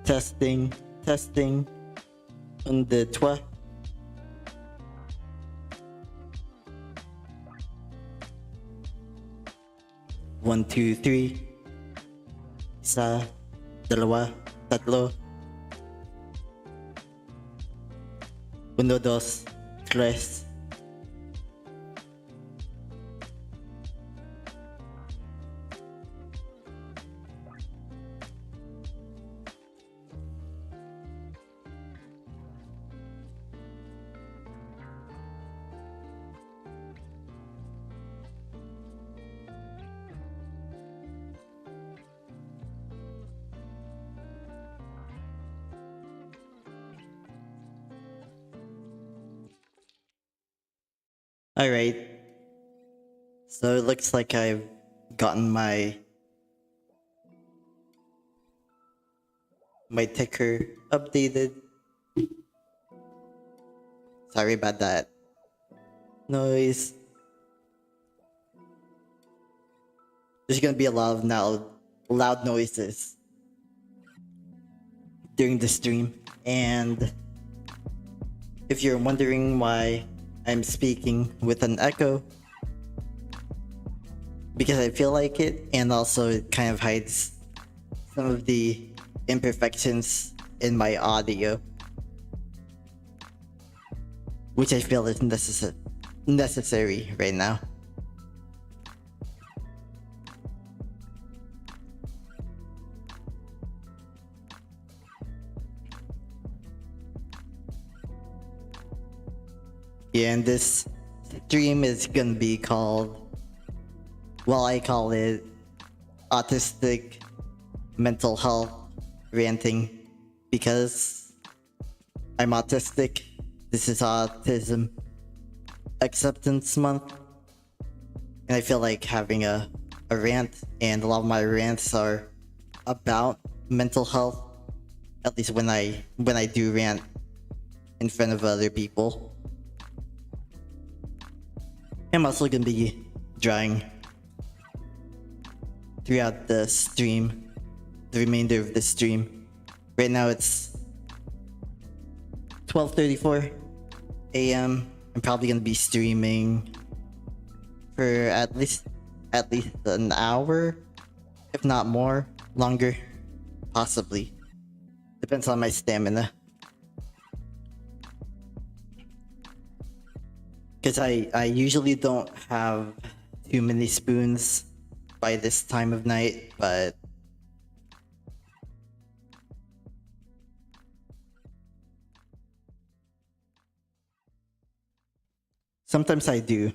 Testing, testing. Un, deux, trois. 1, 2, 3. Isa, dalawa, tatlo. 1, 2, 3. Alright, so it looks like I've gotten my ticker updated. Sorry about that noise. There's gonna be a lot of loud noises during the stream, and if you're wondering why I'm speaking with an echo, because I feel like it, and also it kind of hides some of the imperfections in my audio, which I feel is necessary right now. Yeah, and this stream is gonna be called, well, I call it autistic mental health ranting, because I'm autistic. This is Autism Acceptance Month, and I feel like having a rant, and a lot of my rants are about mental health, at least when I do rant in front of other people. I'm also gonna be drawing throughout the stream, the remainder of the stream. Right now it's 12:34 a.m. I'm probably gonna be streaming for at least an hour, if not more, longer, possibly. Depends on my stamina. Because I usually don't have too many spoons by this time of night, but sometimes I do.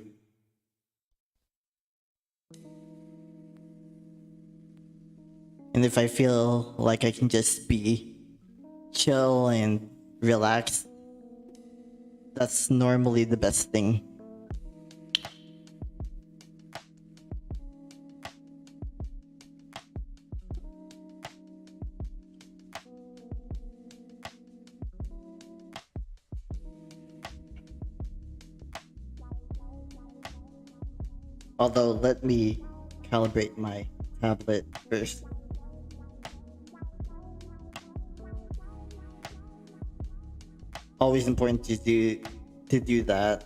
And if I feel like I can just be chill and relaxed, that's normally the best thing. Although, let me calibrate my tablet first. Always important to do that.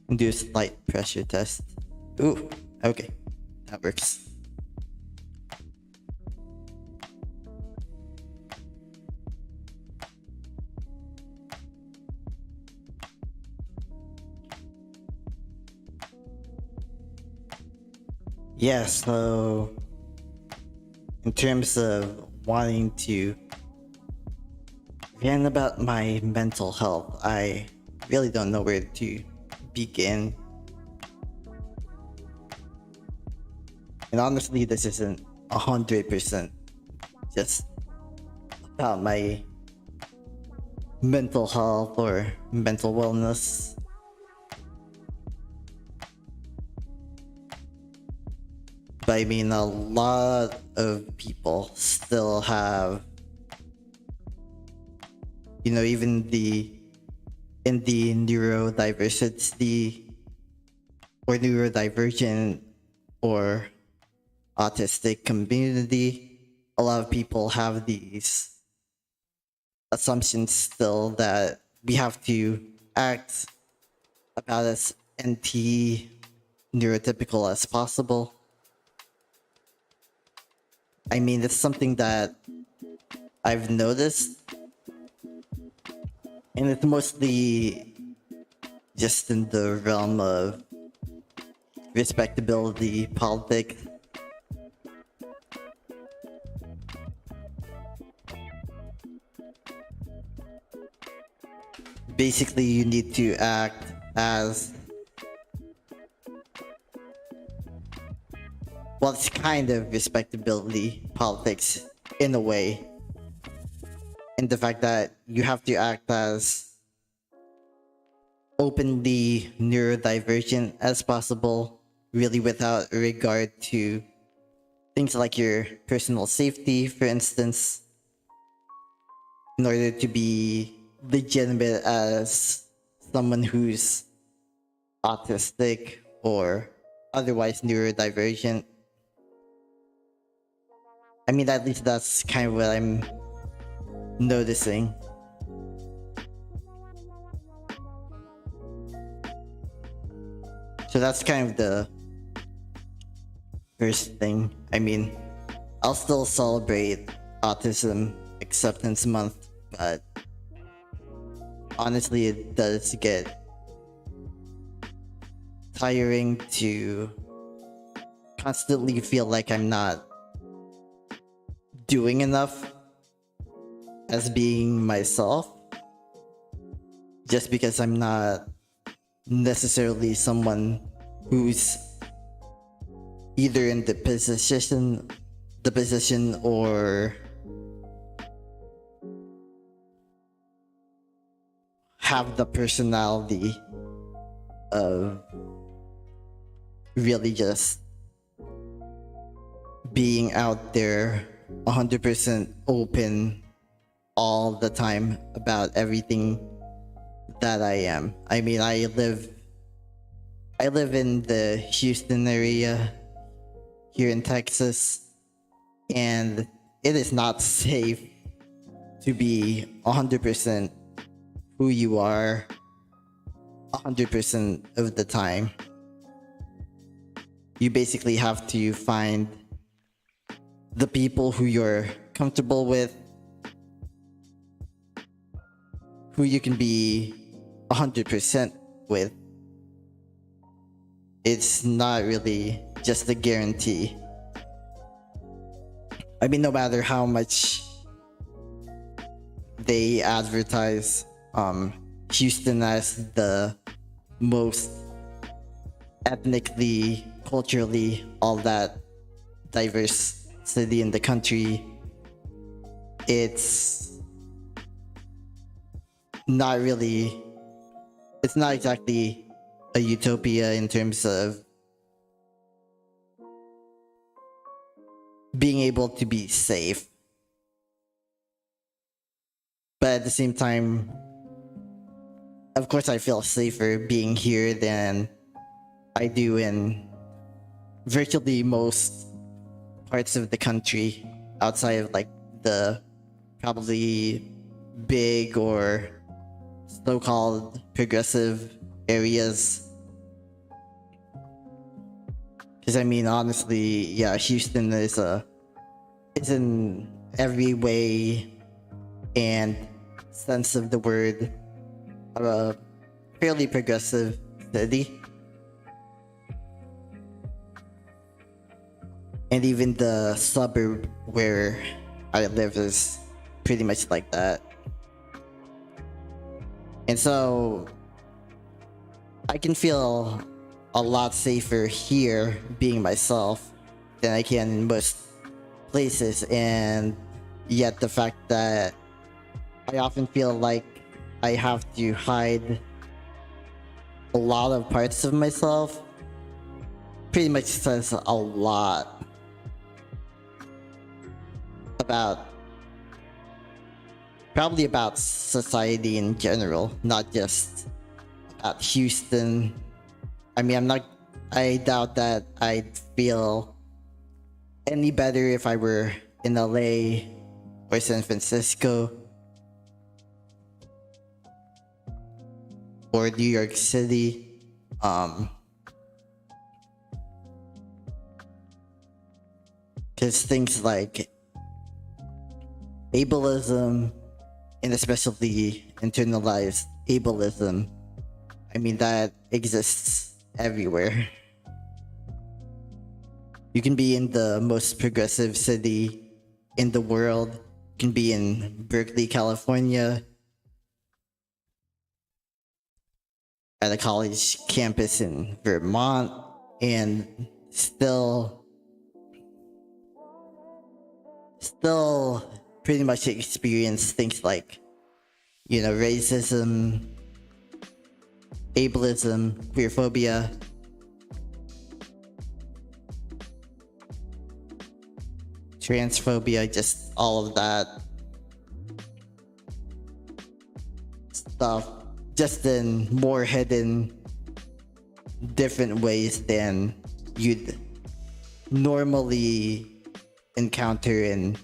And do a slight pressure test. Ooh, okay, that works. Yeah, so in terms of wanting to rant about my mental health, I really don't know where to begin. And honestly, this isn't 100% just about my mental health or mental wellness. But I mean, a lot of people still have, even the in the neurodiversity or neurodivergent or autistic community, a lot of people have these assumptions still that we have to act about as NT neurotypical as possible. I mean, it's something that I've noticed, and it's mostly just in the realm of respectability politics. Basically, you need to act as, well, it's kind of respectability politics in a way, in the fact that you have to act as openly neurodivergent as possible, really without regard to things like your personal safety, for instance, in order to be legitimate as someone who's autistic or otherwise neurodivergent. I mean, at least that's kind of what I'm noticing. So that's kind of the first thing. I mean, I'll still celebrate Autism Acceptance Month, but honestly, it does get tiring to constantly feel like I'm not doing enough as being myself, just because I'm not necessarily someone who's either in the position or have the personality of really just being out there 100% open all the time about everything that I am. I mean, I live in the Houston area here in Texas, and it is not safe to be 100% who you are 100% of the time. You basically have to find the people who you're comfortable with, who you can be 100% with. It's not really just a guarantee. I mean, no matter how much they advertise Houston as the most ethnically, culturally, all that diverse city in the country, it's not exactly a utopia in terms of being able to be safe. But at the same time, of course, I feel safer being here than I do in virtually most parts of the country outside of like the probably big or so-called progressive areas. Because I mean, honestly, yeah, Houston is in every way and sense of the word a fairly progressive city. And even the suburb where I live is pretty much like that. And so I can feel a lot safer here being myself than I can in most places. And yet the fact that I often feel like I have to hide a lot of parts of myself pretty much says a lot about probably about society in general, not just about Houston. I mean, I doubt that I'd feel any better if I were in LA or San Francisco or New York City. Because things like ableism, and especially internalized ableism, I mean, that exists everywhere. You can be in the most progressive city in the world. You can be in Berkeley, California, at a college campus in Vermont, and still pretty much experience things like, racism, ableism, queerphobia, transphobia, just all of that stuff, just in more hidden, different ways than you'd normally encounter in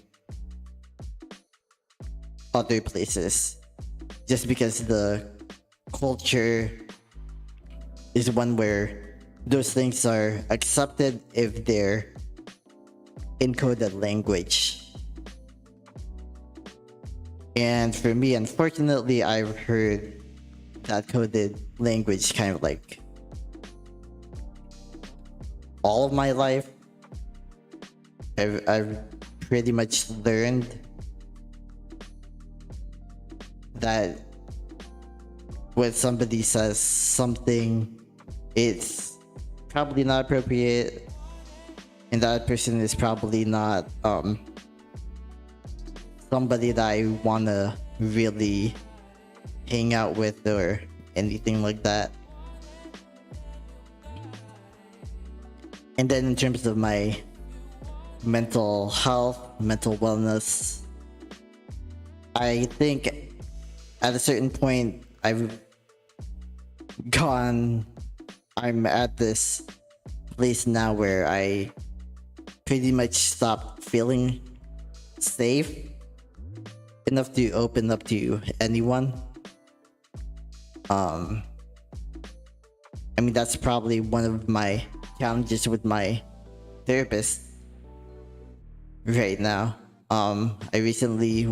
other places, just because the culture is one where those things are accepted if they're encoded language. And for me, unfortunately, I've heard that coded language kind of like all of my life. I've pretty much learned that when somebody says something, it's probably not appropriate, and that person is probably not somebody that I wanna really hang out with or anything like that. And then in terms of my mental health, mental wellness, I think at a certain point I'm at this place now where I pretty much stopped feeling safe enough to open up to anyone. I mean, that's probably one of my challenges with my therapist right now. I recently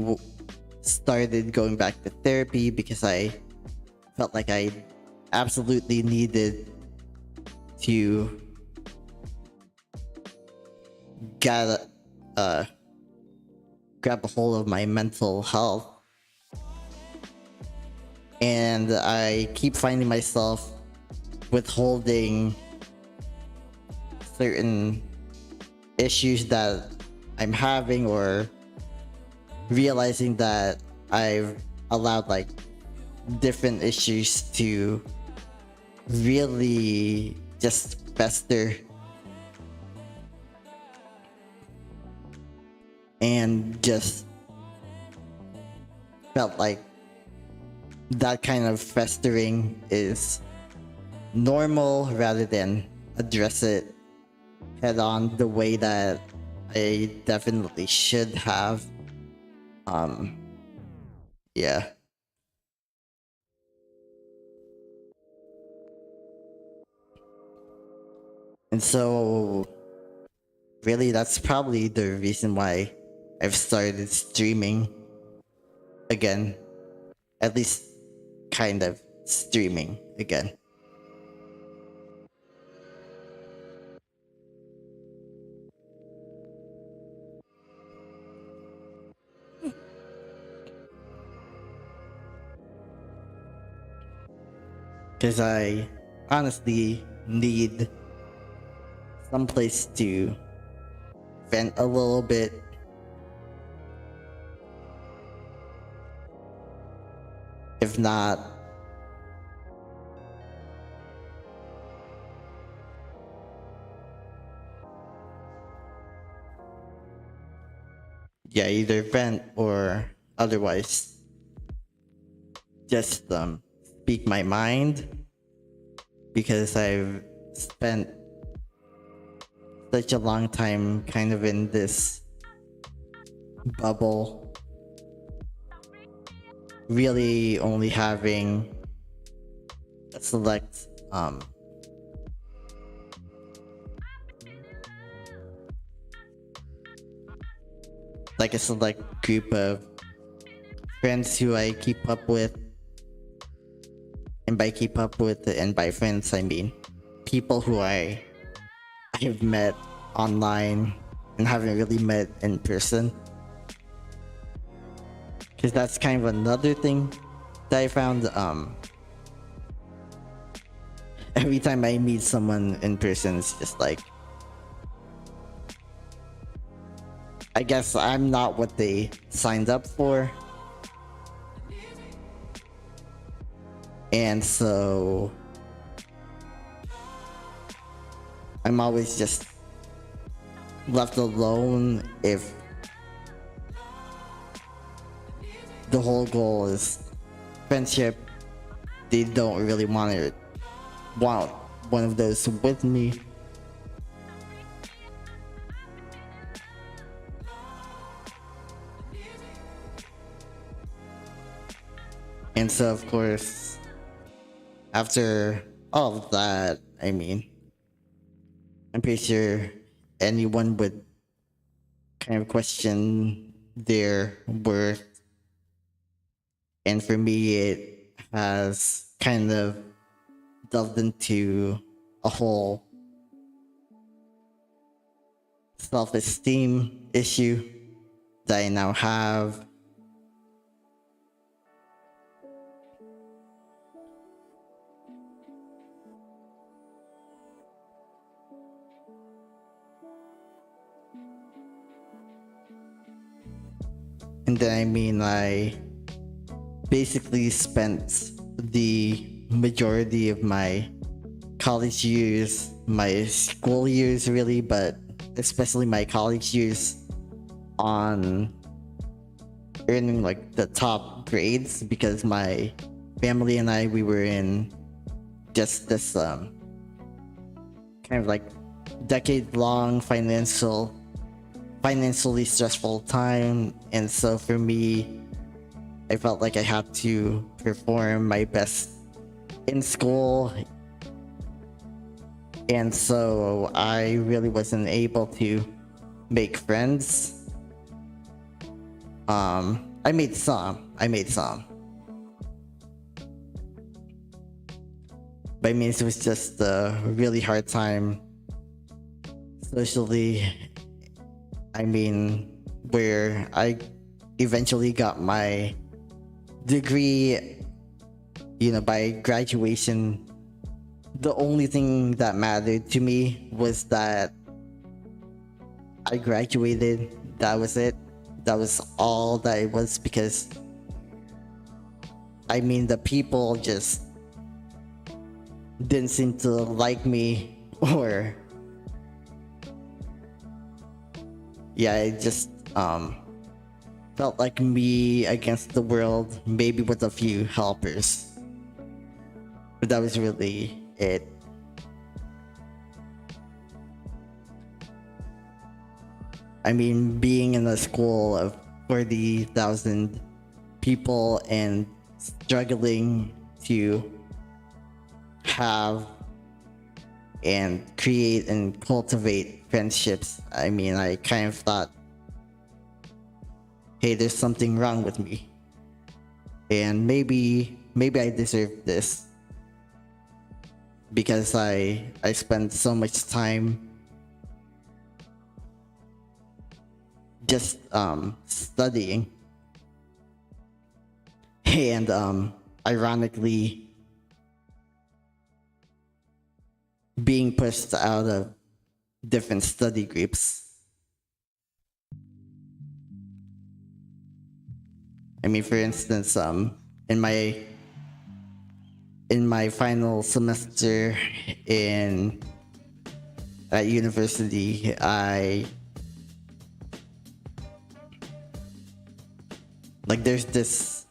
started going back to therapy because I felt like I absolutely needed to grab a hold of my mental health. And I keep finding myself withholding certain issues that I'm having, or realizing that I've allowed like different issues to really just fester and just felt like that kind of festering is normal rather than address it head on the way that I definitely should have. Yeah. And so really that's probably the reason why I've started streaming again. At least kind of streaming again. Because I honestly need some place to vent a little bit. If not, yeah, either vent or otherwise just speak my mind, because I've spent such a long time kind of in this bubble, really only having a select like a select group of friends who I keep up with. And by keep up with and by friends, I mean people who I've met online and haven't really met in person. Because that's kind of another thing that I found. Every time I meet someone in person, it's just like, I guess I'm not what they signed up for. And so I'm always just left alone if the whole goal is friendship. They don't really want one of those with me. And so, of course, after all of that, I mean, I'm pretty sure anyone would kind of question their worth. And for me, it has kind of delved into a whole self-esteem issue that I now have. And then I mean, I basically spent the majority of my college years, my school years really, but especially my college years, on earning like the top grades, because my family and we were in just this kind of like decade-long financially stressful time. And so for me, I felt like I had to perform my best in school. And so I really wasn't able to make friends. I made some. But I mean, it was just a really hard time socially. I mean, where I eventually got my degree, by graduation, the only thing that mattered to me was that I graduated. That was it. That was all that it was, because I mean, the people just didn't seem to like me, or I just felt like me against the world, maybe with a few helpers. But that was really it. I mean, being in a school of 40,000 people and struggling to have and create and cultivate friendships, I mean, I kind of thought, hey, there's something wrong with me, and maybe I deserve this, because I spent so much time just studying, and ironically being pushed out of different study groups. I mean, for instance, in my final semester at university, there's this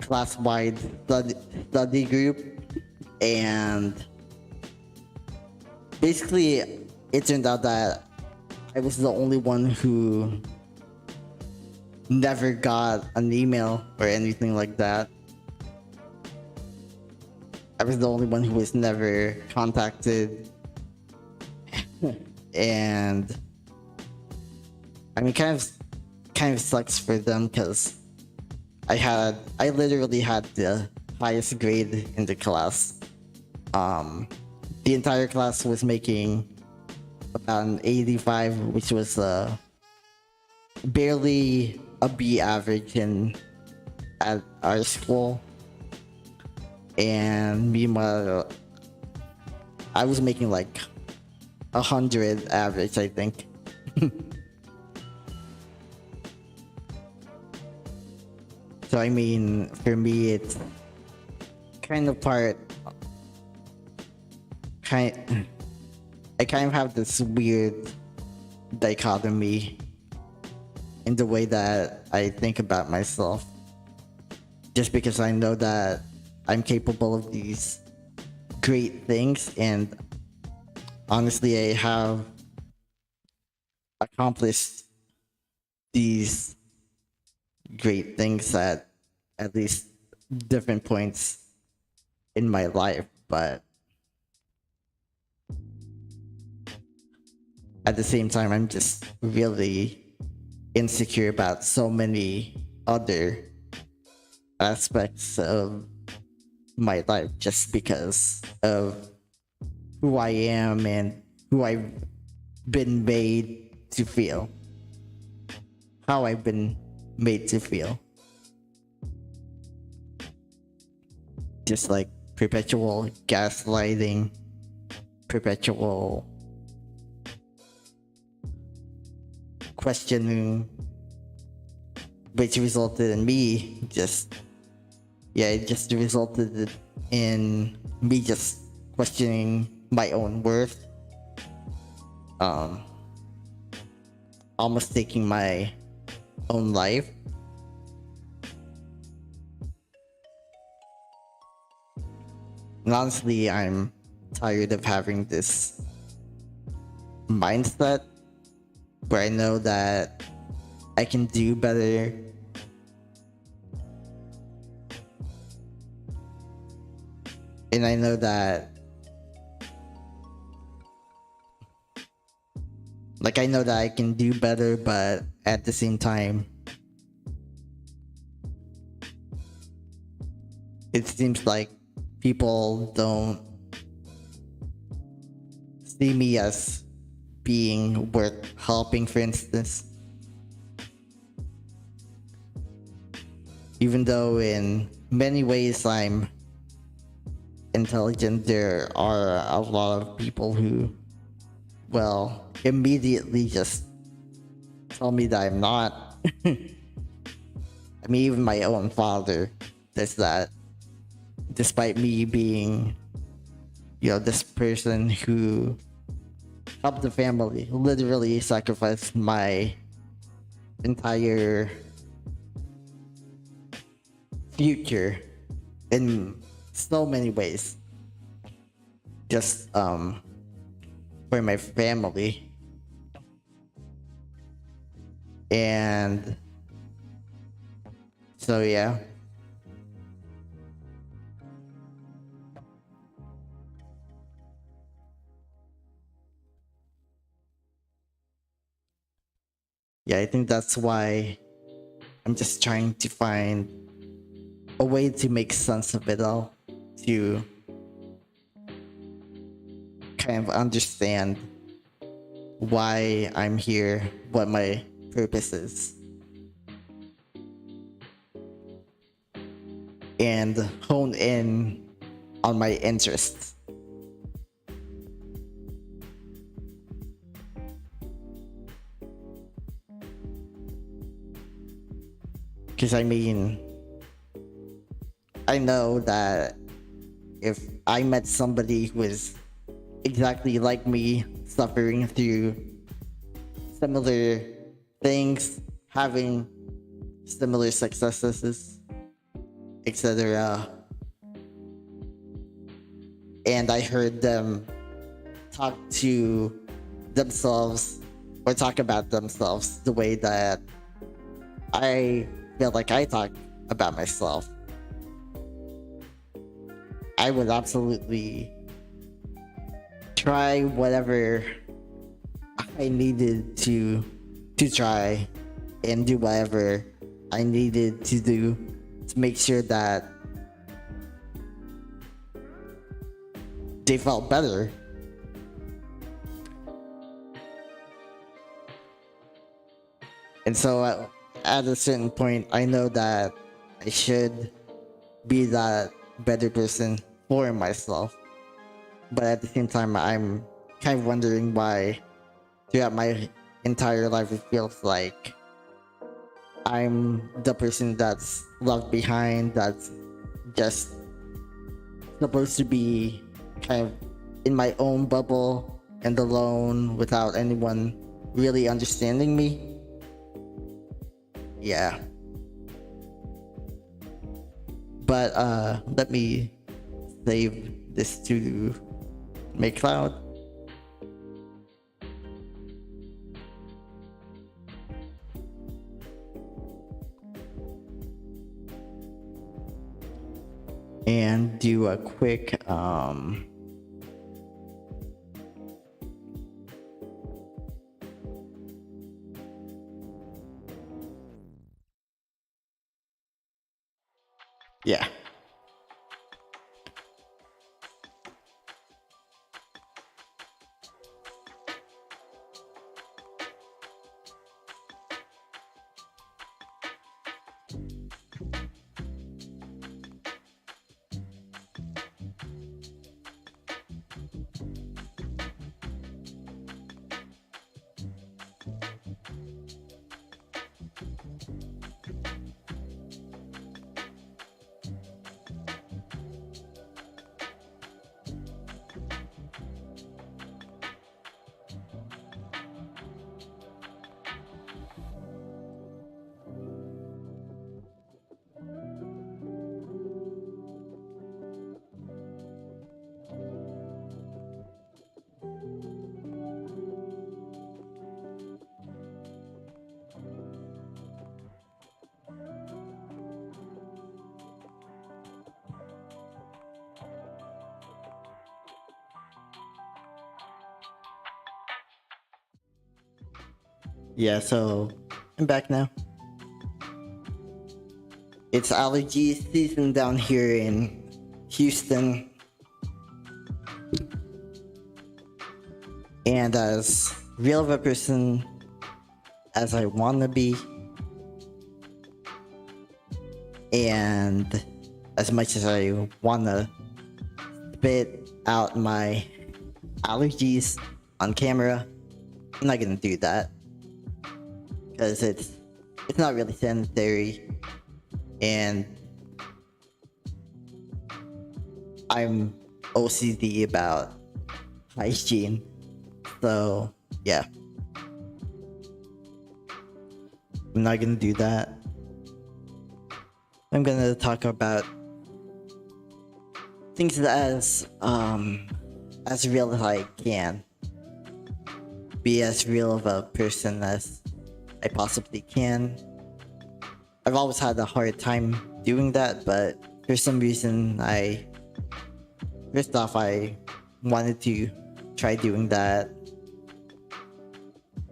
class-wide study group, and basically it turned out that I was the only one who never got an email or anything like that. I was the only one who was never contacted. And I mean, kind of sucks for them because I literally had the highest grade in the class. The entire class was making about an 85, which was barely a B average at our school. And meanwhile, I was making like 100 average, I think. So I mean, for me, it's kind of I kind of have this weird dichotomy in the way that I think about myself. Just because I know that I'm capable of these great things, and honestly, I have accomplished these great things at least different points in my life, but at the same time, I'm just really insecure about so many other aspects of my life just because of who I am and who I've been made to feel. How I've been made to feel. Just like perpetual gaslighting, perpetual questioning, which resulted in me it just resulted in me just questioning my own worth, almost taking my own life. And honestly, I'm tired of having this mindset where I know that I can do better. And I know that I can do better, but at the same time, it seems like people don't see me as being worth helping, for instance. Even though in many ways I'm intelligent, there are a lot of people who, well, immediately just tell me that I'm not. I mean, even my own father does that, despite me being, this person who helped the family, literally sacrificed my entire future in so many ways, just for my family. And so yeah, I think that's why I'm just trying to find a way to make sense of it all, to kind of understand why I'm here, what my purpose is, and hone in on my interests. Because I mean, I know that if I met somebody who is exactly like me, suffering through similar things, having similar successes, etc. And I heard them talk to themselves or talk about themselves the way that I feel like I talk about myself. I would absolutely try whatever I needed to try and do whatever I needed to do to make sure that they felt better. And so at a certain point, I know that I should be that better person for myself. But at the same time, I'm kind of wondering why throughout my entire life it feels like I'm the person that's left behind, that's just supposed to be kind of in my own bubble and alone without anyone really understanding me. Yeah. But let me save this to make cloud. And do a quick yeah. Yeah, so I'm back now. It's allergy season down here in Houston. And as real of a person as I want to be, and as much as I want to spit out my allergies on camera, I'm not going to do that. Because it's not really sanitary, and I'm OCD about hygiene, so yeah, I'm not gonna do that. I'm gonna talk about things as real as I can, be as real of a person as I possibly can. I've always had a hard time doing that, but for some reason I wanted to try doing that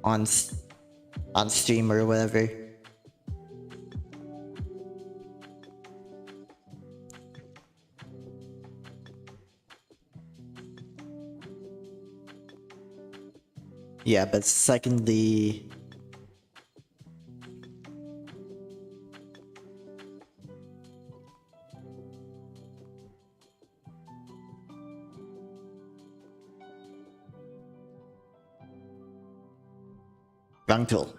on stream or whatever. Yeah, but secondly, wrong tool.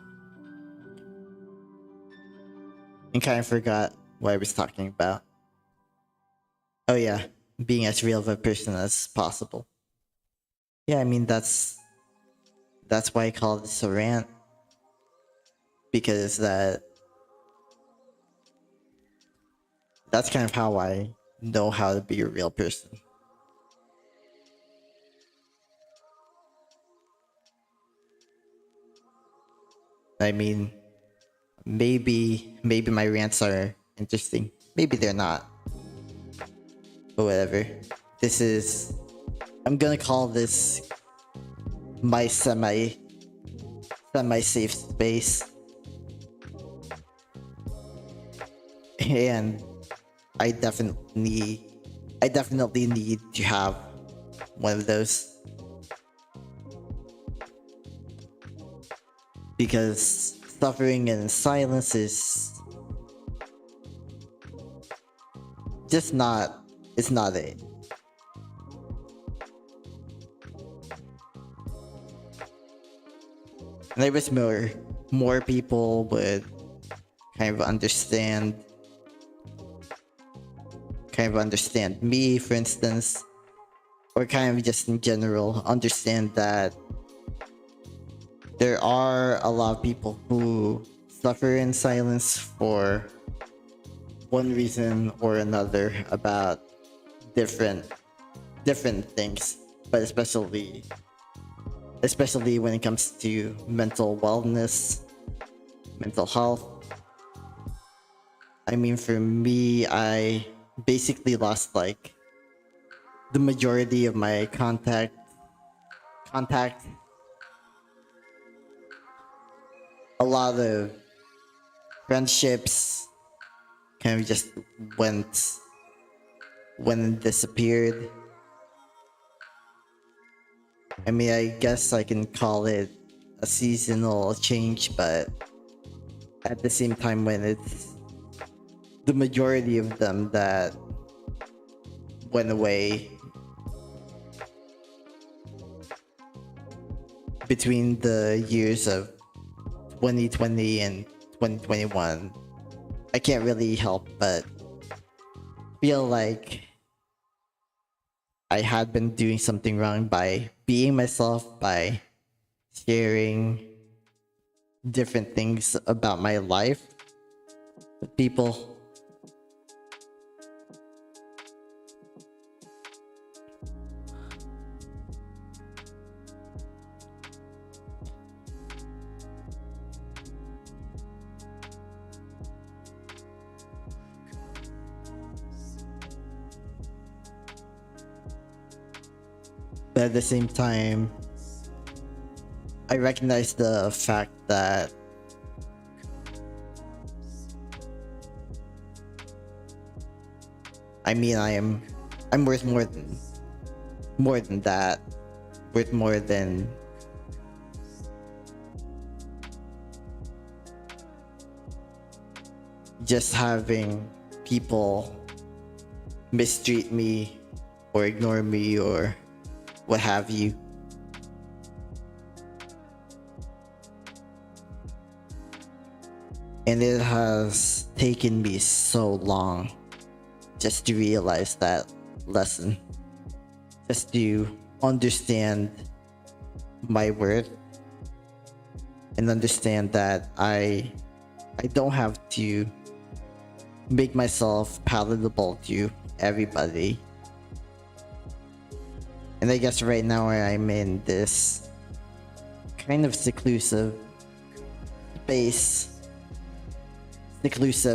And kind of forgot what I was talking about. Oh yeah, being as real of a person as possible. Yeah, I mean that's why I call this a rant. Because That's kind of how I know how to be a real person. I mean, maybe my rants are interesting. Maybe they're not. But whatever. This is, I'm gonna call this my semi safe space. And I definitely need to have one of those, because suffering in silence is just not, it's not it. And I wish more people would kind of understand me, for instance, or kind of just in general understand that there are a lot of people who suffer in silence for one reason or another about different things, but especially when it comes to mental wellness, mental health. I mean, for me, I basically lost like the majority of my contact. A lot of friendships kind of just went and disappeared. I mean, I guess I can call it a seasonal change, but at the same time, when it's the majority of them that went away between the years of 2020 and 2021, I can't really help but feel like I had been doing something wrong by being myself, by sharing different things about my life with people. But at the same time, I recognize the fact that I mean, I'm worth more than that. Worth more than just having people mistreat me or ignore me or what have you. And it has taken me so long just to realize that lesson, just to understand my worth and understand that I don't have to make myself palatable to everybody. And I guess right now I'm in this kind of seclusive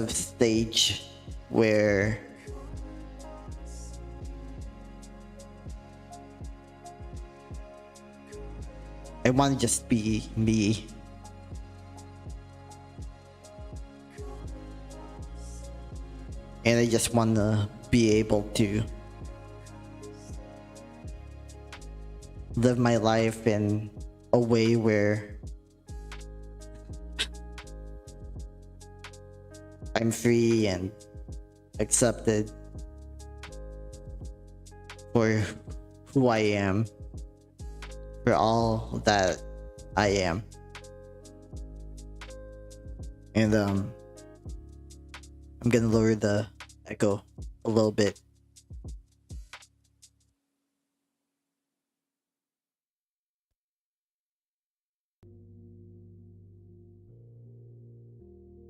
stage where I want to just be me. And I just want to be able to live my life in a way where I'm free and accepted for who I am, for all that I am. And I'm gonna lower the echo a little bit.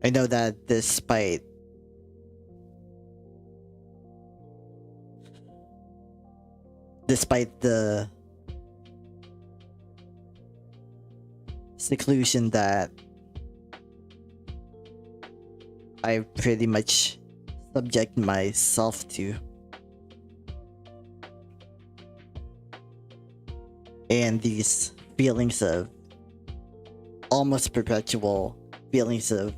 I know that despite despite the seclusion that I pretty much subject myself to, and these feelings of almost perpetual feelings of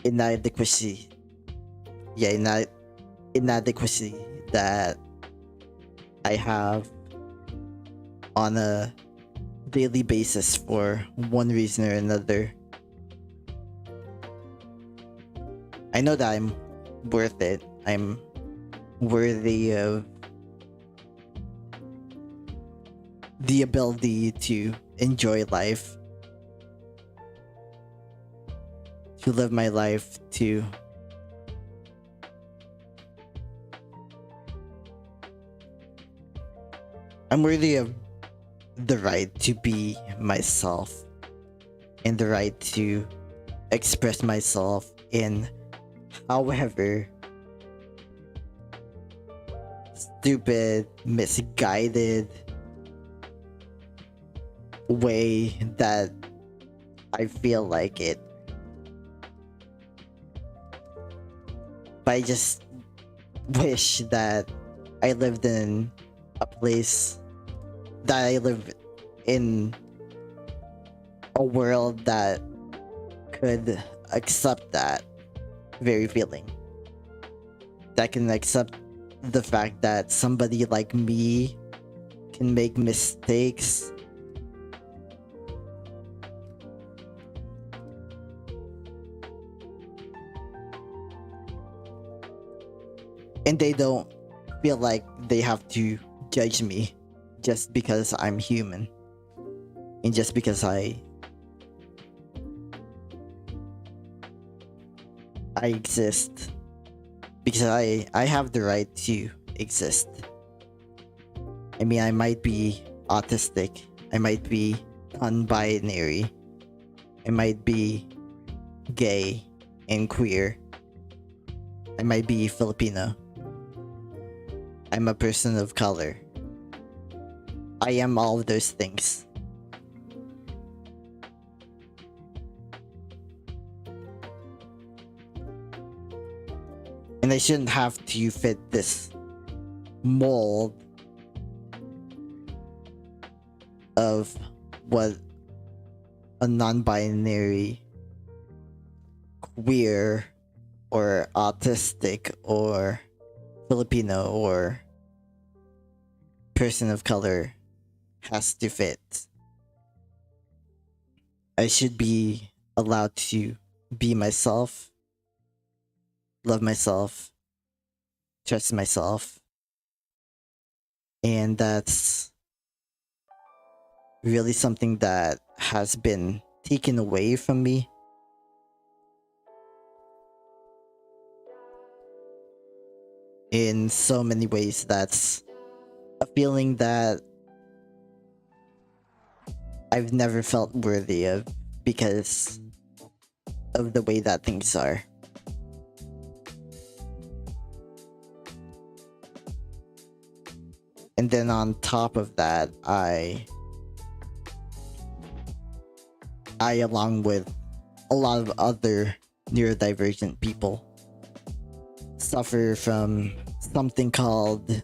inadequacy, inadequacy that I have on a daily basis for one reason or another. I know that I'm worth it. I'm worthy of the ability to enjoy life, to live my life, to I'm worthy of the right to be myself and the right to express myself in however stupid, misguided way that I feel like it. But I just wish that I lived in a place, that I live in a world that could accept that very feeling, that can accept the fact that somebody like me can make mistakes, and they don't feel like they have to judge me just because I'm human, and just because I exist, because I have the right to exist. I mean, I might be autistic, I might be non-binary, I might be gay and queer, I might be Filipino, I'm a person of color. I am all of those things. And I shouldn't have to fit this mold of what a non-binary, queer, or autistic, or Filipino, or person of color has to fit. I should be allowed to be myself, love myself, trust myself, and that's really something that has been taken away from me. In so many ways, that's a feeling that I've never felt worthy of because of the way that things are. And then on top of that, I along with a lot of other neurodivergent people, suffer from something called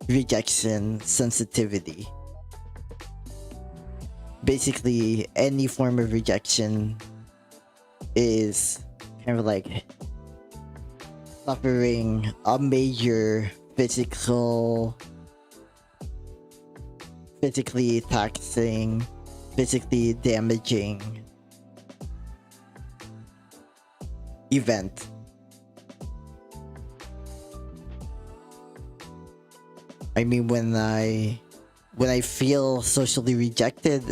rejection sensitivity. Basically, any form of rejection is kind of like suffering a major physically taxing, physically damaging event. I mean, when I feel socially rejected,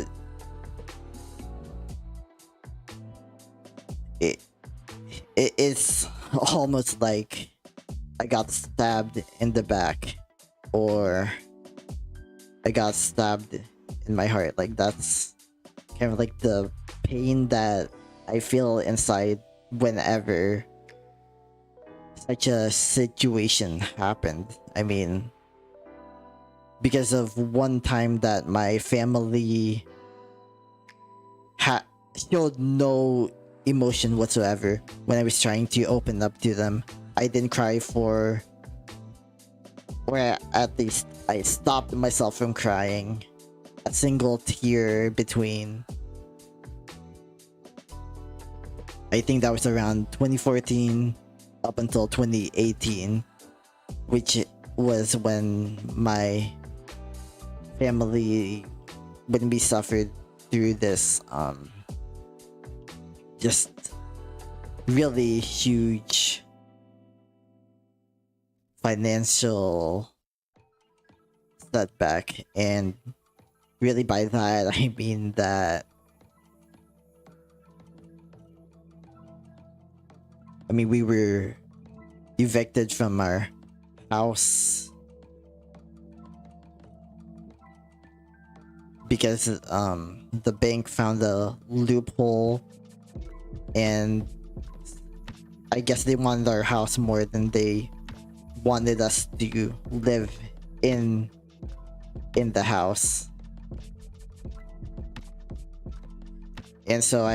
it's almost like I got stabbed in the back, or I got stabbed in my heart. Like, that's kind of like the pain that I feel inside whenever such a situation happened. I mean, because of one time that my family showed no emotion whatsoever when I was trying to open up to them. I didn't cry for, or at least I stopped myself from crying a single tear between, I think that was around 2014 up until 2018, which was when my family, when we suffered through this just really huge financial setback. And really by that I mean that, we were evicted from our house because the bank found a loophole, and I guess they wanted our house more than they wanted us to live in the house. And so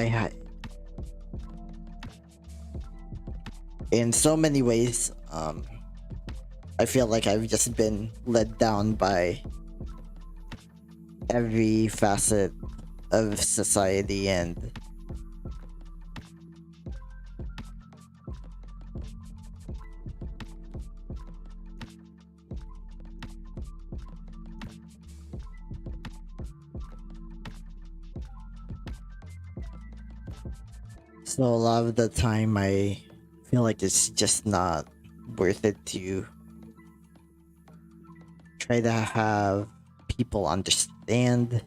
in so many ways, I feel like I've just been let down by every facet of society. And so a lot of the time I feel like it's just not worth it to try to have people understand,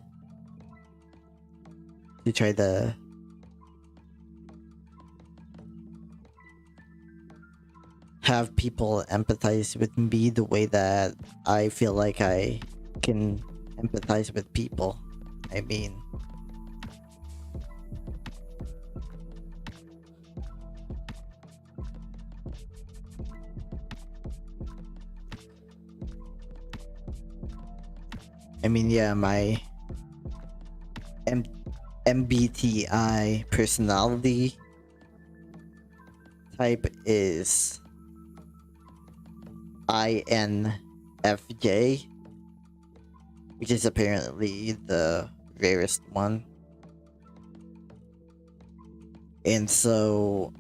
to try to have people empathize with me the way that I feel like I can empathize with people. I mean, yeah, my MBTI personality type is INFJ, which is apparently the rarest one. And so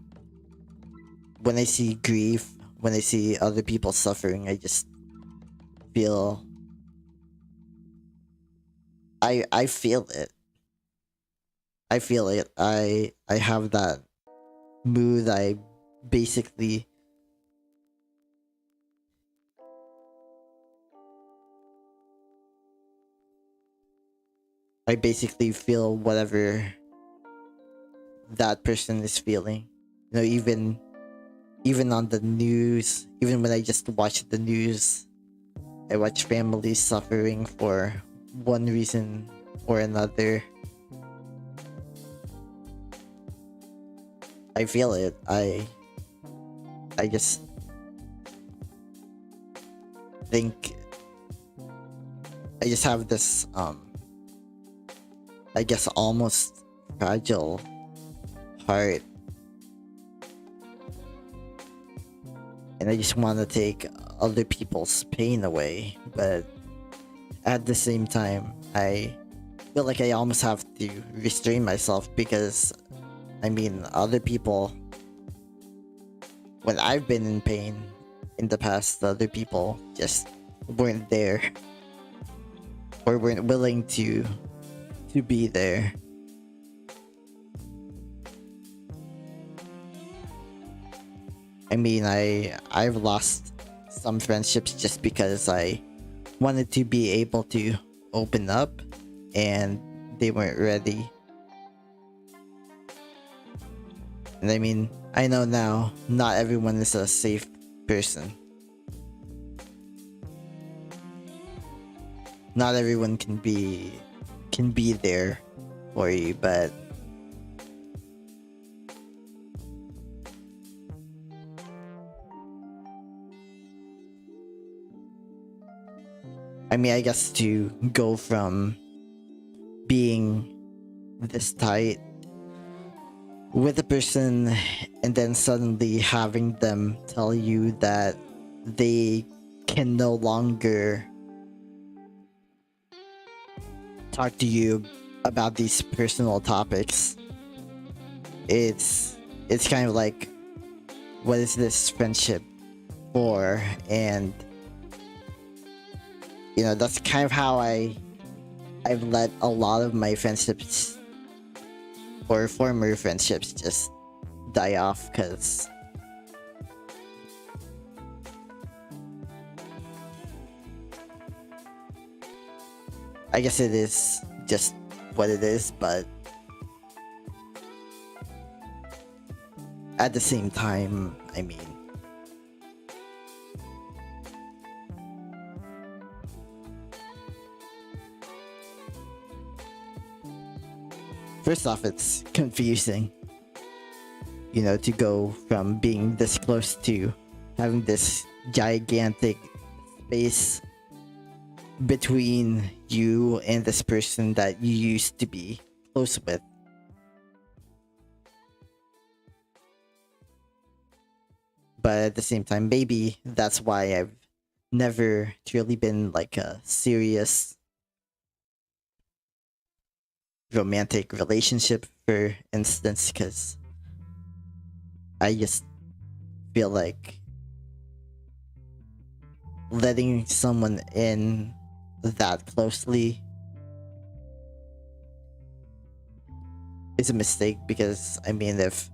when I see grief, when I see other people suffering, I just feel, I feel it. I feel it. I have that mood. I basically feel whatever that person is feeling. You know, even on the news, even when I just watch the news, I watch families suffering for one reason or another. I feel it. I just think I just have this I guess almost fragile heart, and I just want to take other people's pain away. But at the same time, I feel like I almost have to restrain myself, because other people, when I've been in pain in the past, other people just weren't there, or weren't willing to be there. I've lost some friendships just because I wanted to be able to open up and they weren't ready. And I know now not everyone is a safe person. Not everyone can be there for you, but I mean, I guess to go from being this tight with a person and then suddenly having them tell you that they can no longer talk to you about these personal topics. It's kind of like, what is this friendship for? And you know, that's kind of how I've let a lot of my friendships or former friendships just die off, because I guess it is just what it is, but at the same time, I mean, first off, it's confusing, you know, to go from being this close to having this gigantic space between you and this person that you used to be close with. But at the same time, maybe that's why I've never truly been like a serious romantic relationship, for instance, because I just feel like letting someone in that closely is a mistake, because I mean, if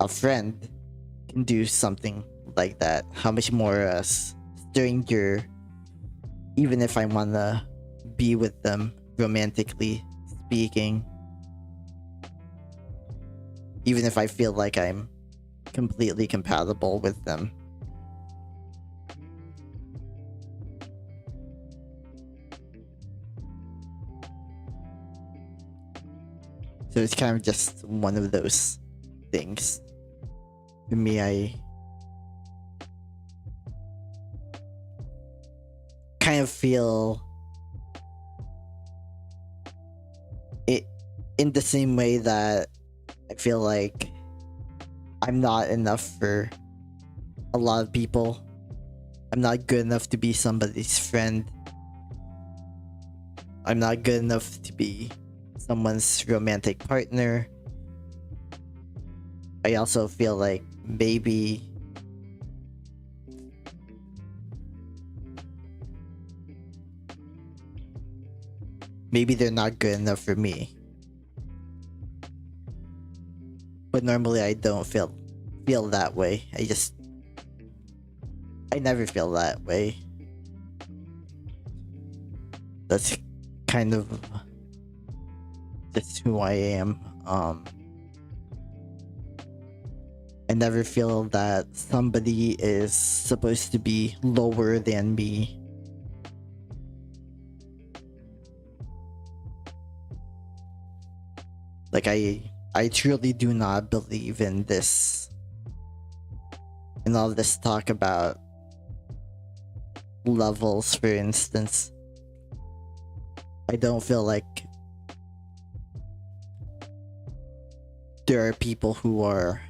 a friend can do something like that, how much more a stranger, even if I wanna be with them romantically speaking, even if I feel like I'm completely compatible with them. So it's kind of just one of those things. To me, I kind of feel it in the same way that I feel like I'm not enough for a lot of people. I'm not good enough to be somebody's friend. I'm not good enough to be someone's romantic partner. I also feel like maybe they're not good enough for me. But normally I don't feel that way. I never feel that way. That's kind of just who I am. I never feel that somebody is supposed to be lower than me. Like I truly do not believe in this, in all this talk about levels, for instance. I don't feel like there are people who are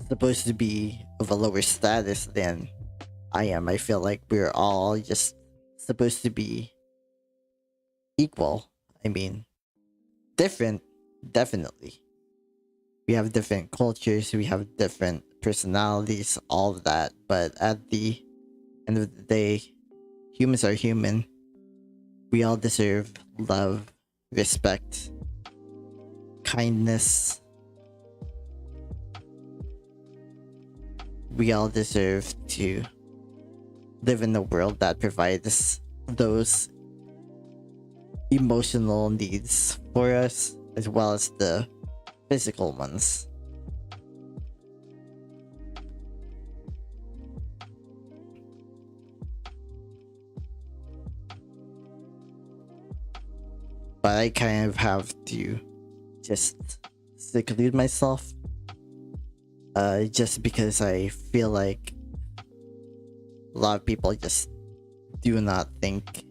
supposed to be of a lower status than I am. I feel like we're all just supposed to be equal. I mean, different, definitely. We have different cultures, we have different personalities, all of that. But at the end of the day, humans are human. We all deserve love, respect, kindness. We all deserve to live in a world that provides those emotional needs for us, as well as the physical ones. But I kind of have to just seclude myself, just because I feel like a lot of people just do not think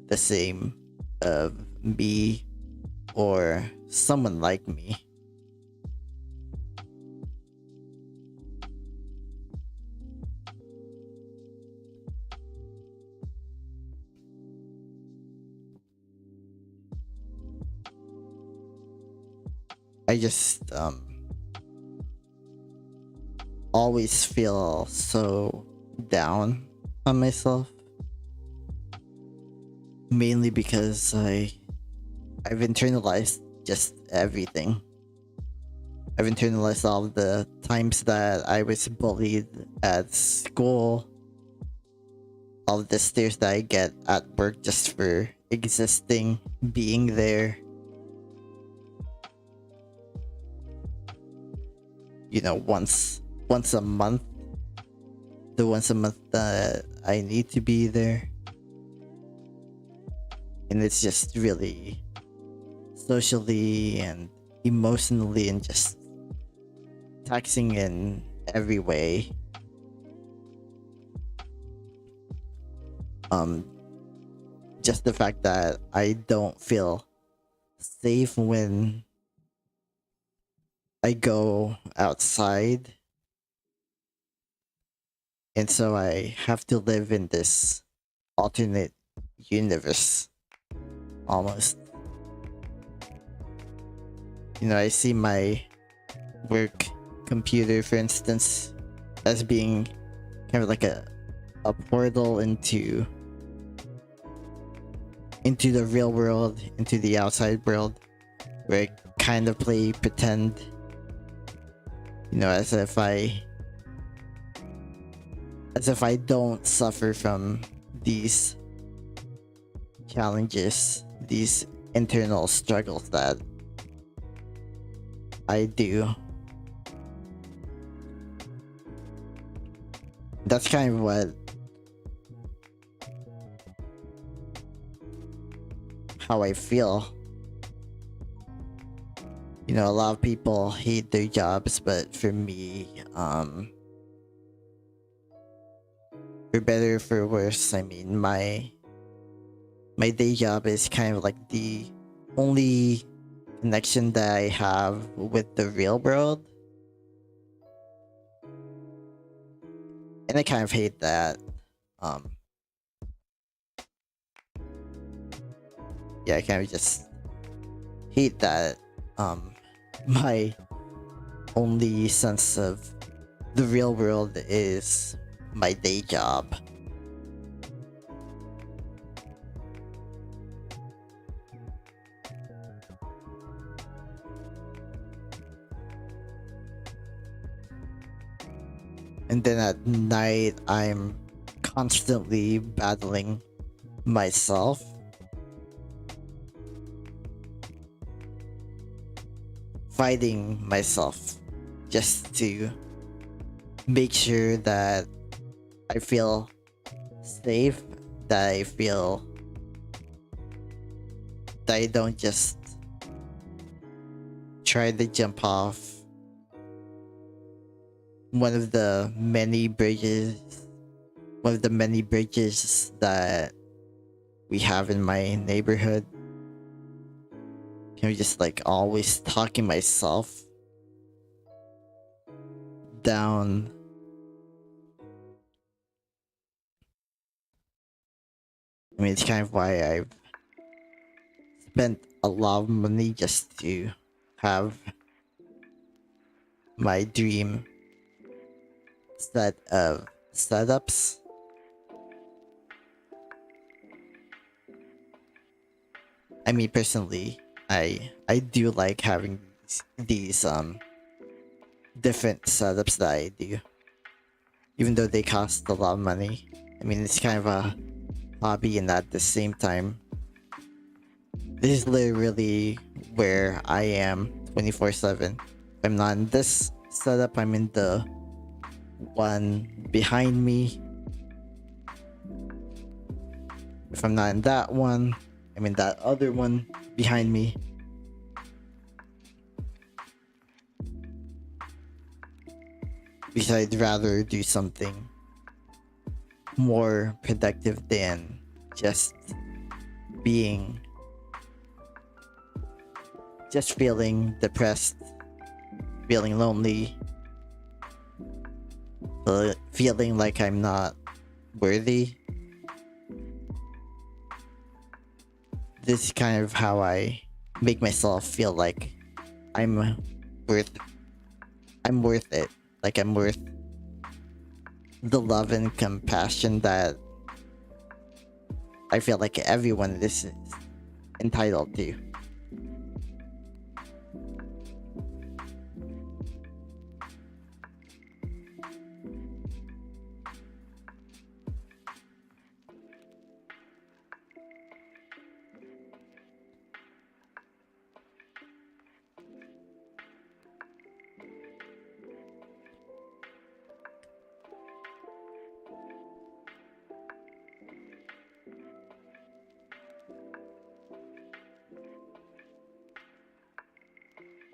the same of me or someone like me. I just always feel so down on myself, mainly because I've internalized just everything. I've internalized all of the times that I was bullied at school, all of the stares that I get at work just for existing, being there. You know, once a month, the once a month that I need to be there. And it's just really socially and emotionally and just taxing in every way. Just the fact that I don't feel safe when I go outside, and so I have to live in this alternate universe almost. You know, I see my work computer, for instance, as being kind of like a portal into the real world, into the outside world, where I kind of play pretend, you know, as if I don't suffer from these challenges, these internal struggles that I do. That's kind of how I feel. You know, a lot of people hate their jobs, but for me, for better or for worse, I mean, my day job is kind of like the only connection that I have with the real world. And I kind of hate that. Yeah, I kind of just hate that. My only sense of the real world is my day job. And then at night, I'm constantly battling myself. Fighting myself just to make sure that I feel safe, that I feel that I don't just try to jump off one of the many bridges that we have in my neighborhood. You know, just like always talking myself down. I mean, it's kind of why I've spent a lot of money just to have my dream set of setups. I mean, personally, I do like having these different setups that I do, even though they cost a lot of money. I mean, it's kind of a hobby, and at the same time, this is literally where I am 24/7. I'm not in this setup, I'm in the one behind me. If I'm not in that one, I'm in that other one behind me. Because I'd rather do something more productive than just being, just feeling depressed, feeling lonely, feeling like I'm not worthy. This is kind of how I make myself feel like I'm worth I'm worth it. Like I'm worth the love and compassion that I feel like everyone is entitled to.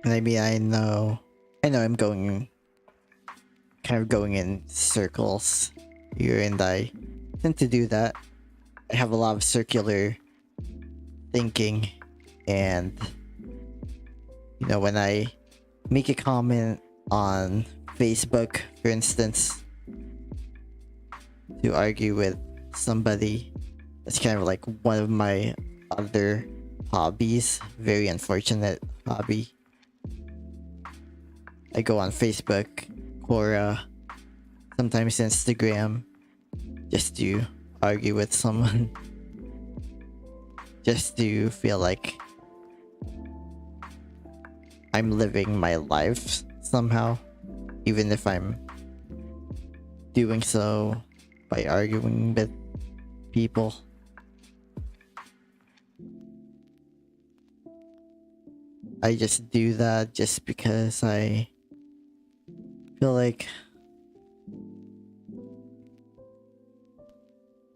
And I mean, I know I'm going, kind of going in circles here, and I tend to do that. I have a lot of circular thinking, and when I make a comment on Facebook, for instance, to argue with somebody, that's kind of like one of my other hobbies. Very unfortunate hobby. I go on Facebook, Quora, sometimes Instagram, just to argue with someone. Just to feel like I'm living my life somehow, even if I'm doing so by arguing with people. I just do that just because I feel like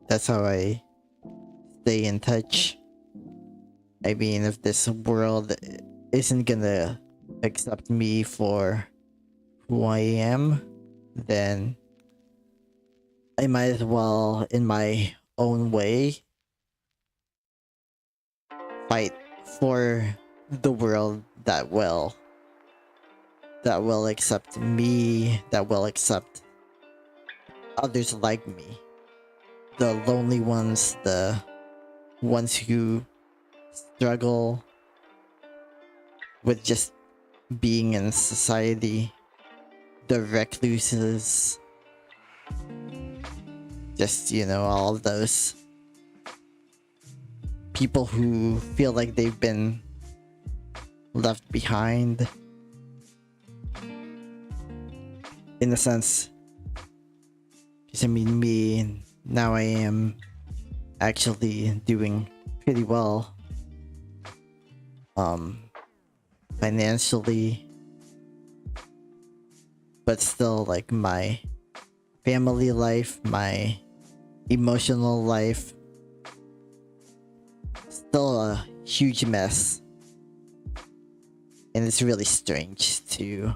that's how I stay in touch. I mean, if this world isn't gonna accept me for who I am, then I might as well, in my own way, fight for the world that will accept me, that will accept others like me. The lonely ones, the ones who struggle with just being in society, the recluses, just, all of those people who feel like they've been left behind. In a sense, because I mean, me, now I am actually doing pretty well, financially, but still, like, my family life, my emotional life, still a huge mess. And it's really strange to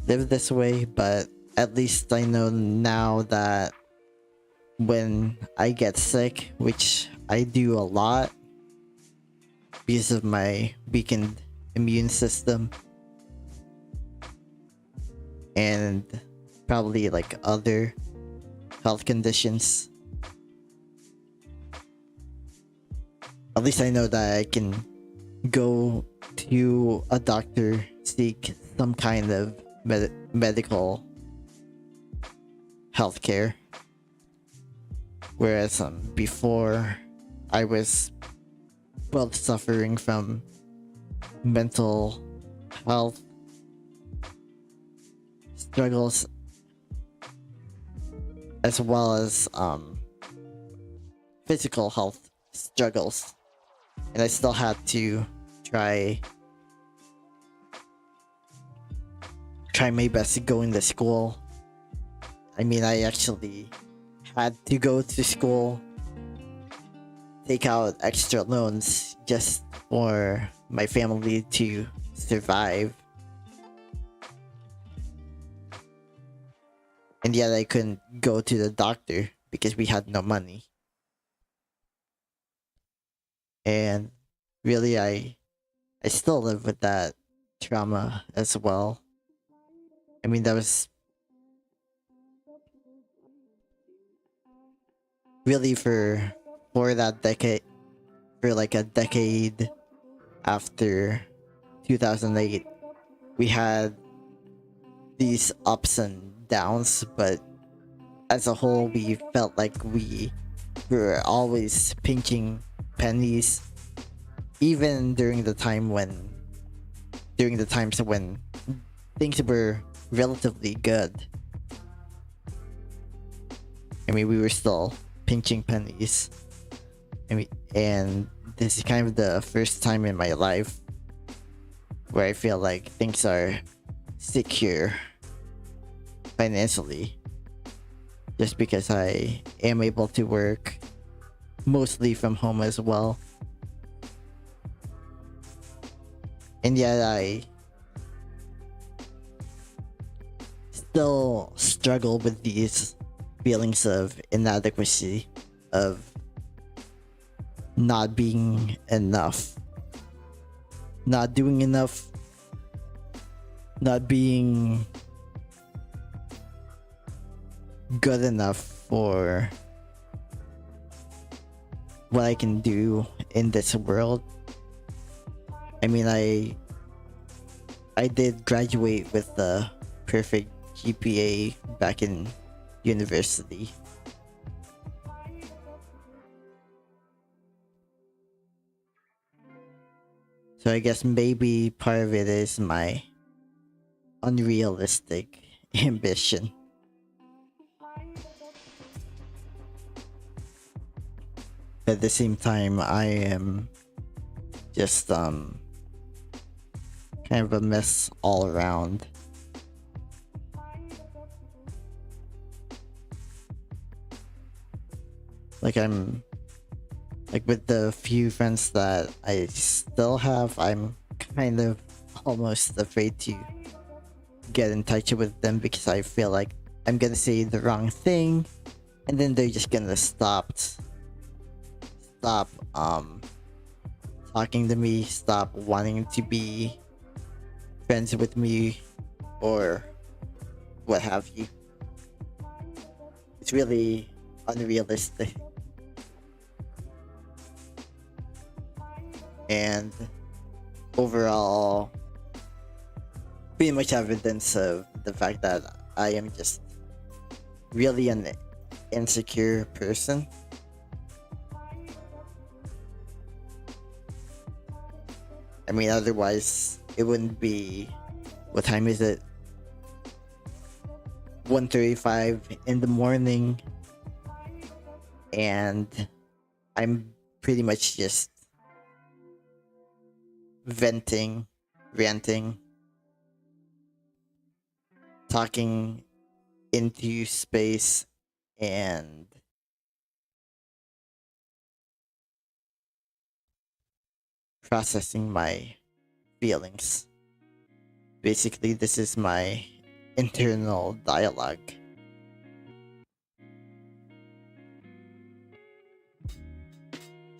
live this way, but at least I know now that when I get sick, which I do a lot because of my weakened immune system and probably like other health conditions, at least I know that I can go to a doctor, seek some kind of medical healthcare. Whereas before, I was both suffering from mental health struggles as well as physical health struggles, and I still had to try my best to go into school. I mean, I actually had to go to school, take out extra loans just for my family to survive. And yet I couldn't go to the doctor because we had no money. And really, I still live with that trauma as well. I mean, that was really for that decade, for like a decade after 2008, we had these ups and downs, but as a whole, we felt like we were always pinching pennies, even during the times when things were relatively good. I mean, we were still pinching pennies. I mean, and this is kind of the first time in my life where I feel like things are secure financially, just because I am able to work mostly from home as well. And yet I still struggle with these feelings of inadequacy, of not being enough, not doing enough, not being good enough for what I can do in this world. I mean, I did graduate with the perfect GPA back in university. So I guess maybe part of it is my unrealistic ambition. At the same time, I am just kind of a mess all around. Like with the few friends that I still have, I'm kind of almost afraid to get in touch with them because I feel like I'm gonna say the wrong thing and then they're just gonna stop talking to me, stop wanting to be friends with me, or what have you. It's really unrealistic. And overall, pretty much evidence of the fact that I am just really an insecure person. I mean, otherwise it wouldn't be, what time is it? 1:35 in the morning, and I'm pretty much just venting, ranting, talking into space, and processing my feelings. Basically, this is my internal dialogue.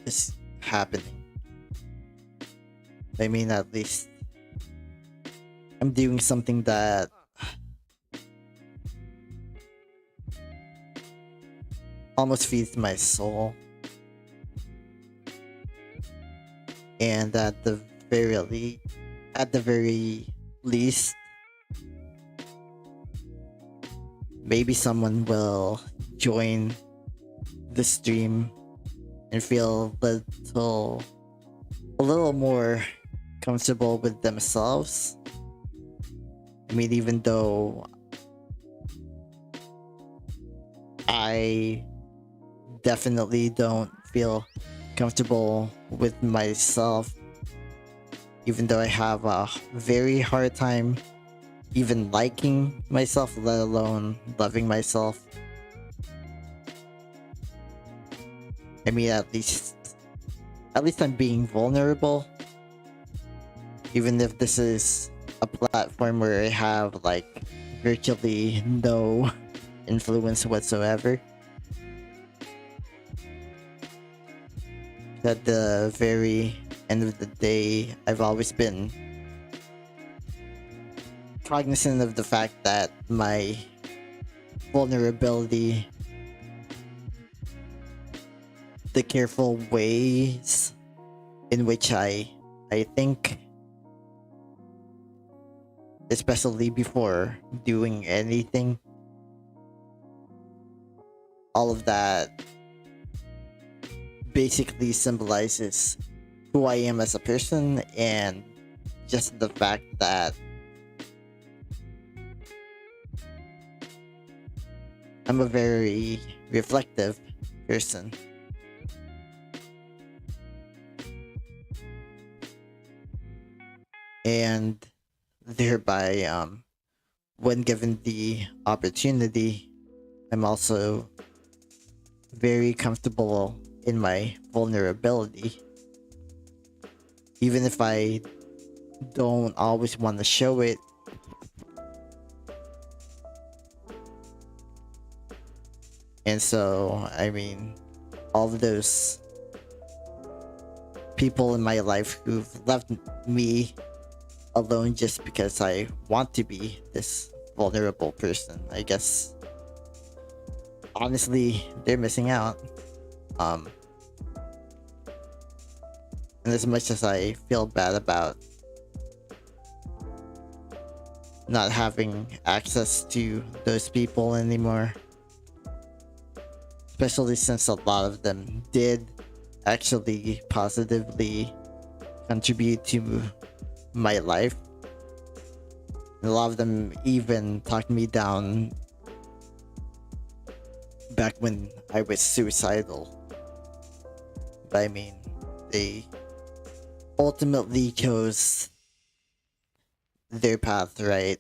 It's happening. I mean, at least I'm doing something that almost feeds my soul. And at the very least, maybe someone will join the stream and feel a little more comfortable with themselves. I mean, even though I definitely don't feel comfortable with myself, even though I have a very hard time even liking myself, let alone loving myself. I mean, at least I'm being vulnerable, even if this is a platform where I have like virtually no influence whatsoever. at the very end of the day, I've always been cognizant of the fact that my vulnerability, the careful ways in which I think, especially before doing anything, all of that basically symbolizes who I am as a person, and just the fact that I'm a very reflective person. And thereby, when given the opportunity, I'm also very comfortable in my vulnerability. Even if I don't always want to show it, and so, I mean, all of those people in my life who've left me alone just because I want to be this vulnerable person, I guess honestly they're missing out. And as much as I feel bad about not having access to those people anymore, especially since a lot of them did actually positively contribute to my life, and a lot of them even talked me down back when I was suicidal. But I mean, they ultimately chose their path, right?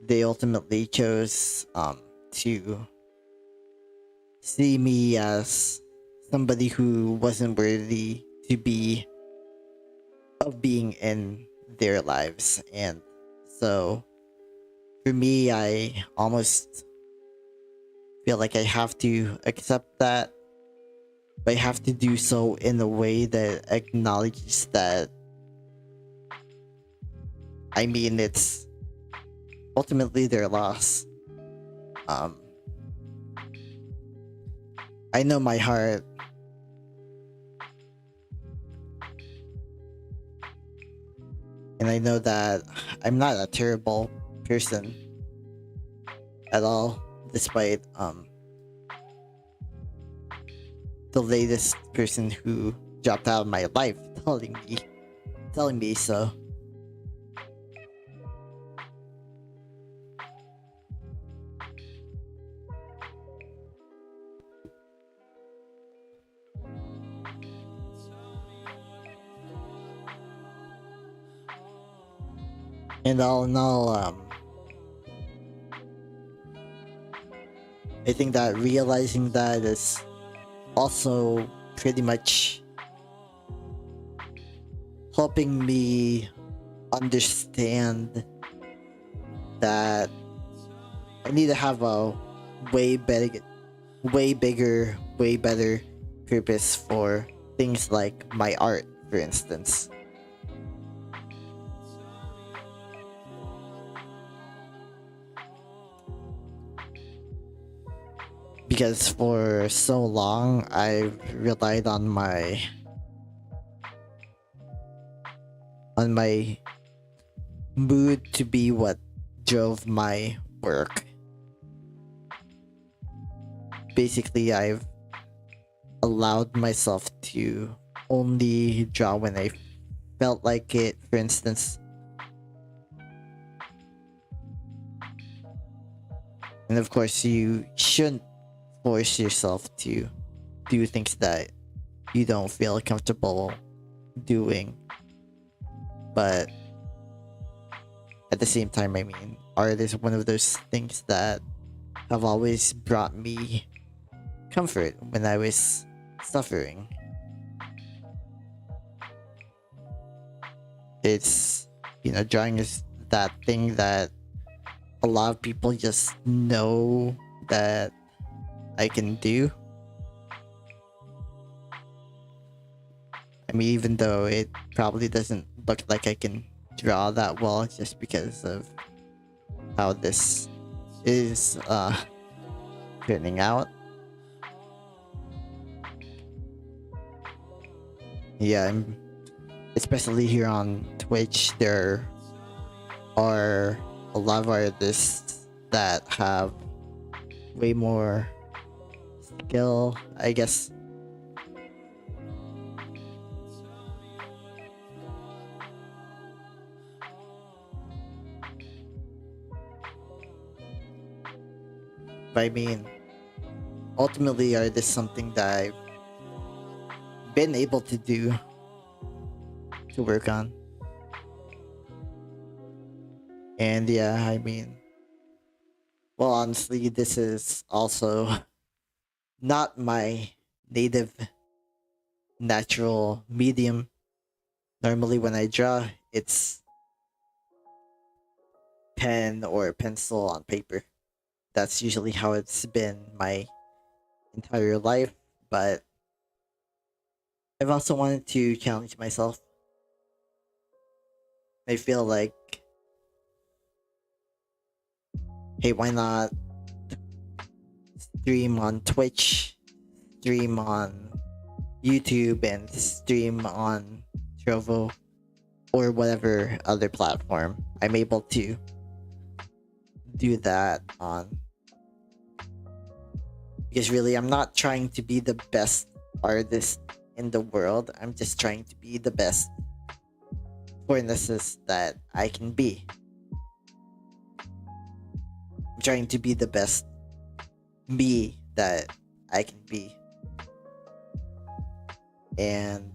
They ultimately chose to see me as somebody who wasn't worthy to be of being in their lives. And so for me, I almost feel like I have to accept that, but I have to do so in a way that acknowledges that, I mean, it's ultimately their loss. I know my heart, and I know that I'm not a terrible person at all, despite the latest person who dropped out of my life telling me so. And all in all, I think that realizing that is also pretty much helping me understand that I need to have a way bigger, way better purpose for things like my art, for instance. Because for so long I've relied on my mood to be what drove my work. Basically, I've allowed myself to only draw when I felt like it, for instance. And of course, you shouldn't force yourself to do things that you don't feel comfortable doing. But at the same time, I mean, art is one of those things that have always brought me comfort when I was suffering. It's, drawing is that thing that a lot of people just know that I can do. I mean, even though it probably doesn't look like I can draw that well just because of how this is turning out. Yeah, especially here on Twitch, there are a lot of artists that have way more skill, I guess. But I mean, ultimately, art is something that I've been able to do, to work on. And yeah, I mean, well, honestly, this is also not my native natural medium. Normally, when I draw, it's pen or pencil on paper. That's usually how it's been my entire life. But I've also wanted to challenge myself. I feel like, hey, why not stream on Twitch, stream on YouTube, and stream on Trovo or whatever other platform I'm able to do that on. Because really, I'm not trying to be the best artist in the world. I'm just trying to be the best Fornesus that I can be. I'm trying to be the best me that I can be. And,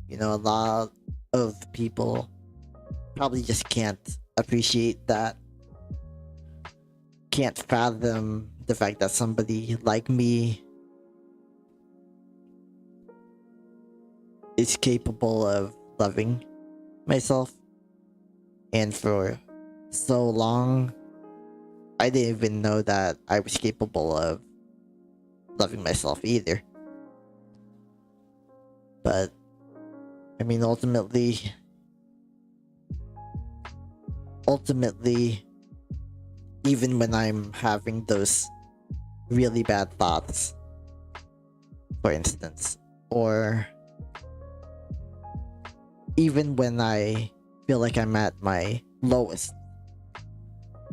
you know, a lot of people probably just can't appreciate that. Can't fathom the fact that somebody like me is capable of loving myself. And for so long, I didn't even know that I was capable of loving myself either. But I mean, ultimately, even when I'm having those really bad thoughts, for instance, or even when I feel like I'm at my lowest,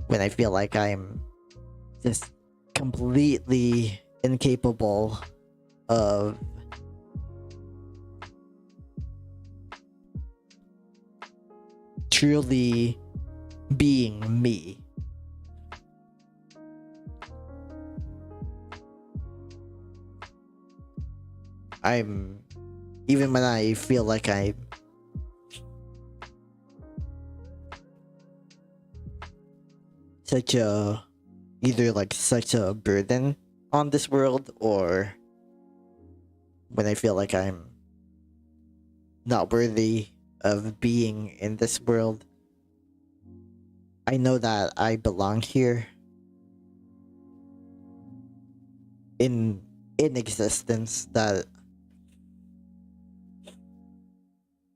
when I feel like I'm just completely incapable of truly being me. Even when I feel like I'm either like such a burden on this world, or when I feel like I'm not worthy of being in this world, I know that I belong here in existence, that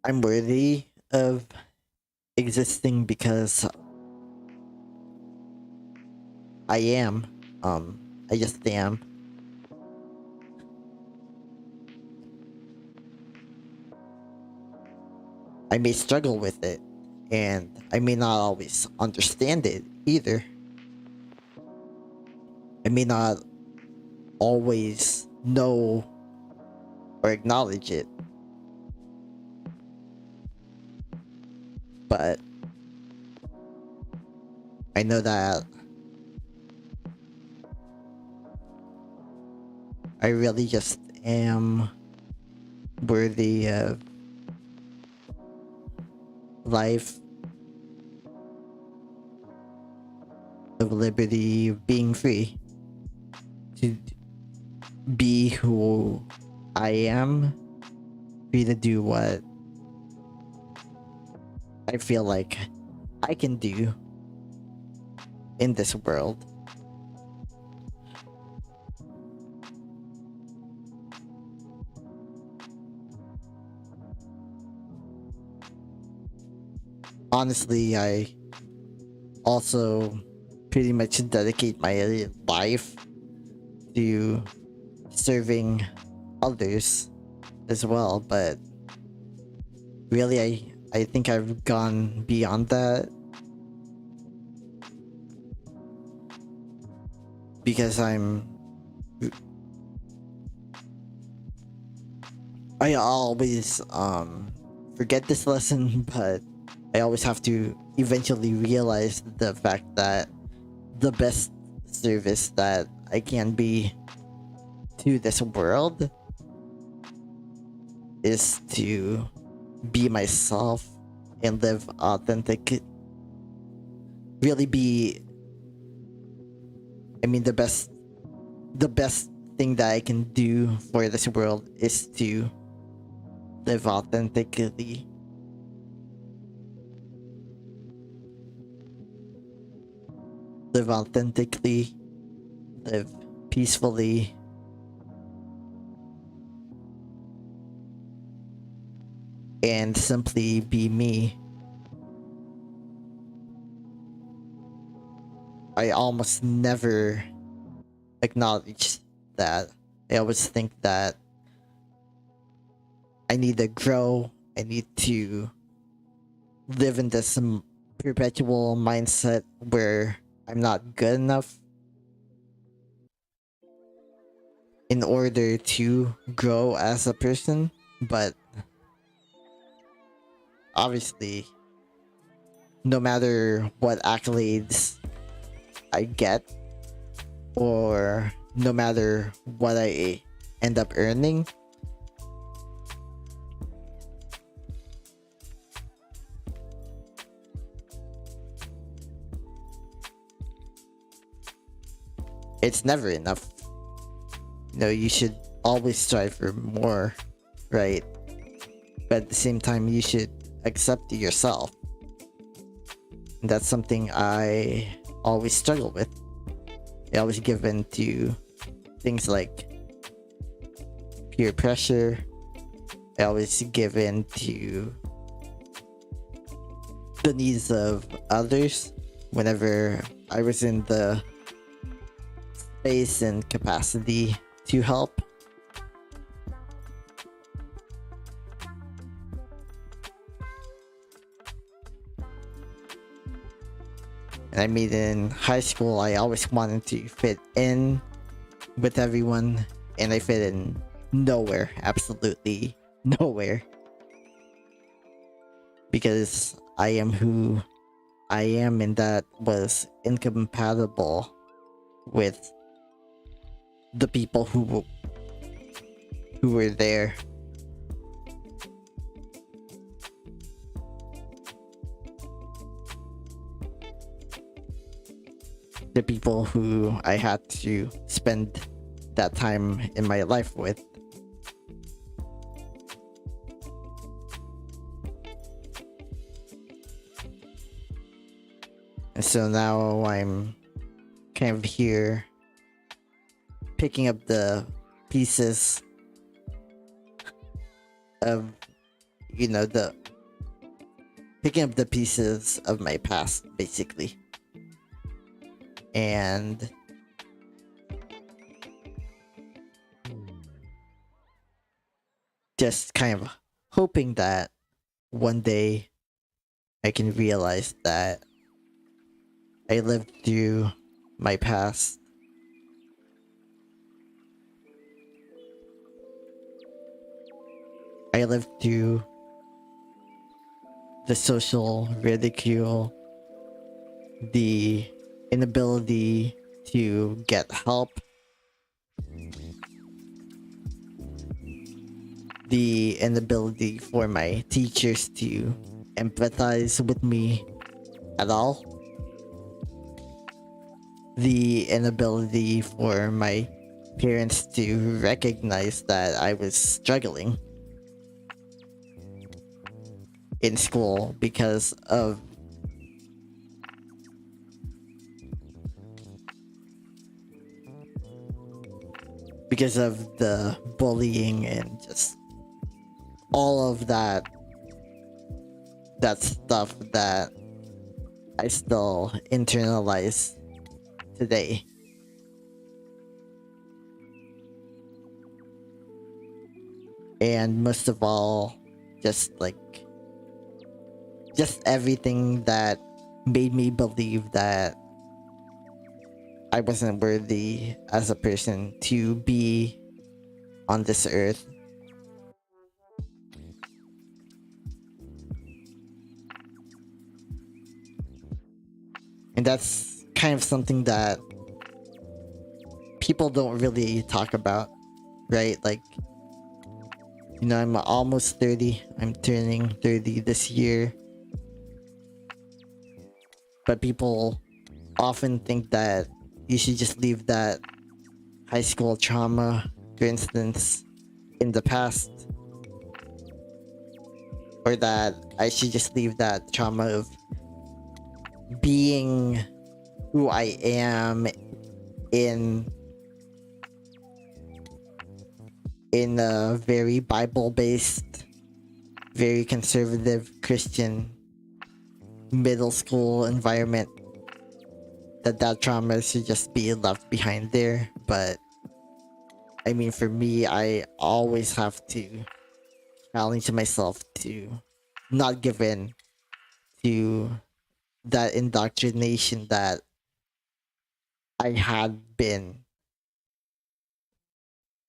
I'm worthy of existing because I am. I just am. I may struggle with it, and I may not always understand it either. I may not always know or acknowledge it. But I know that I really just am worthy of life, of liberty, of being free to be who I am, free to do what I feel like I can do in this world. honestly, I also pretty much dedicate my life to serving others as well, but really I think I've gone beyond that because I always forget this lesson, but I always have to eventually realize the fact that the best service that I can be to this world is to be myself and live authentic. Really be, I mean, the best thing that I can do for this world is to live authentically. Live authentically, live peacefully, and simply be me. I almost never acknowledge that. I always think that I need to grow, I need to live in this perpetual mindset where I'm not good enough in order to grow as a person. But obviously, no matter what accolades I get, or no matter what I end up earning, it's never enough. You know, you should always strive for more, right? But at the same time, you should accept yourself. And that's something I always struggle with. I always give in to things like peer pressure. I always give in to the needs of others whenever I was in the space and capacity to help. And I mean, in high school, I always wanted to fit in with everyone, and I fit in nowhere, absolutely nowhere. Because I am who I am, and that was incompatible with the people who were there. The people who I had to spend that time in my life with. And so now I'm kind of here picking up the pieces of, you know, picking up the pieces of my past, basically. And just kind of hoping that one day I can realize that I lived through my past. I lived through the social ridicule, the inability to get help, the inability for my teachers to empathize with me at all, the inability for my parents to recognize that I was struggling in school because of the bullying and just all of that that's stuff that I still internalize today. And most of all, just everything that made me believe that I wasn't worthy as a person to be on this earth. And that's kind of something that people don't really talk about, right? Like, you know, I'm almost 30. I'm turning 30 this year. But people often think that you should just leave that high school trauma, for instance, in the past. Or that I should just leave that trauma of being who I am in a very Bible-based, very conservative Christian middle school environment, that trauma should just be left behind there. But I mean, for me, I always have to challenge myself to not give in to that indoctrination that I had been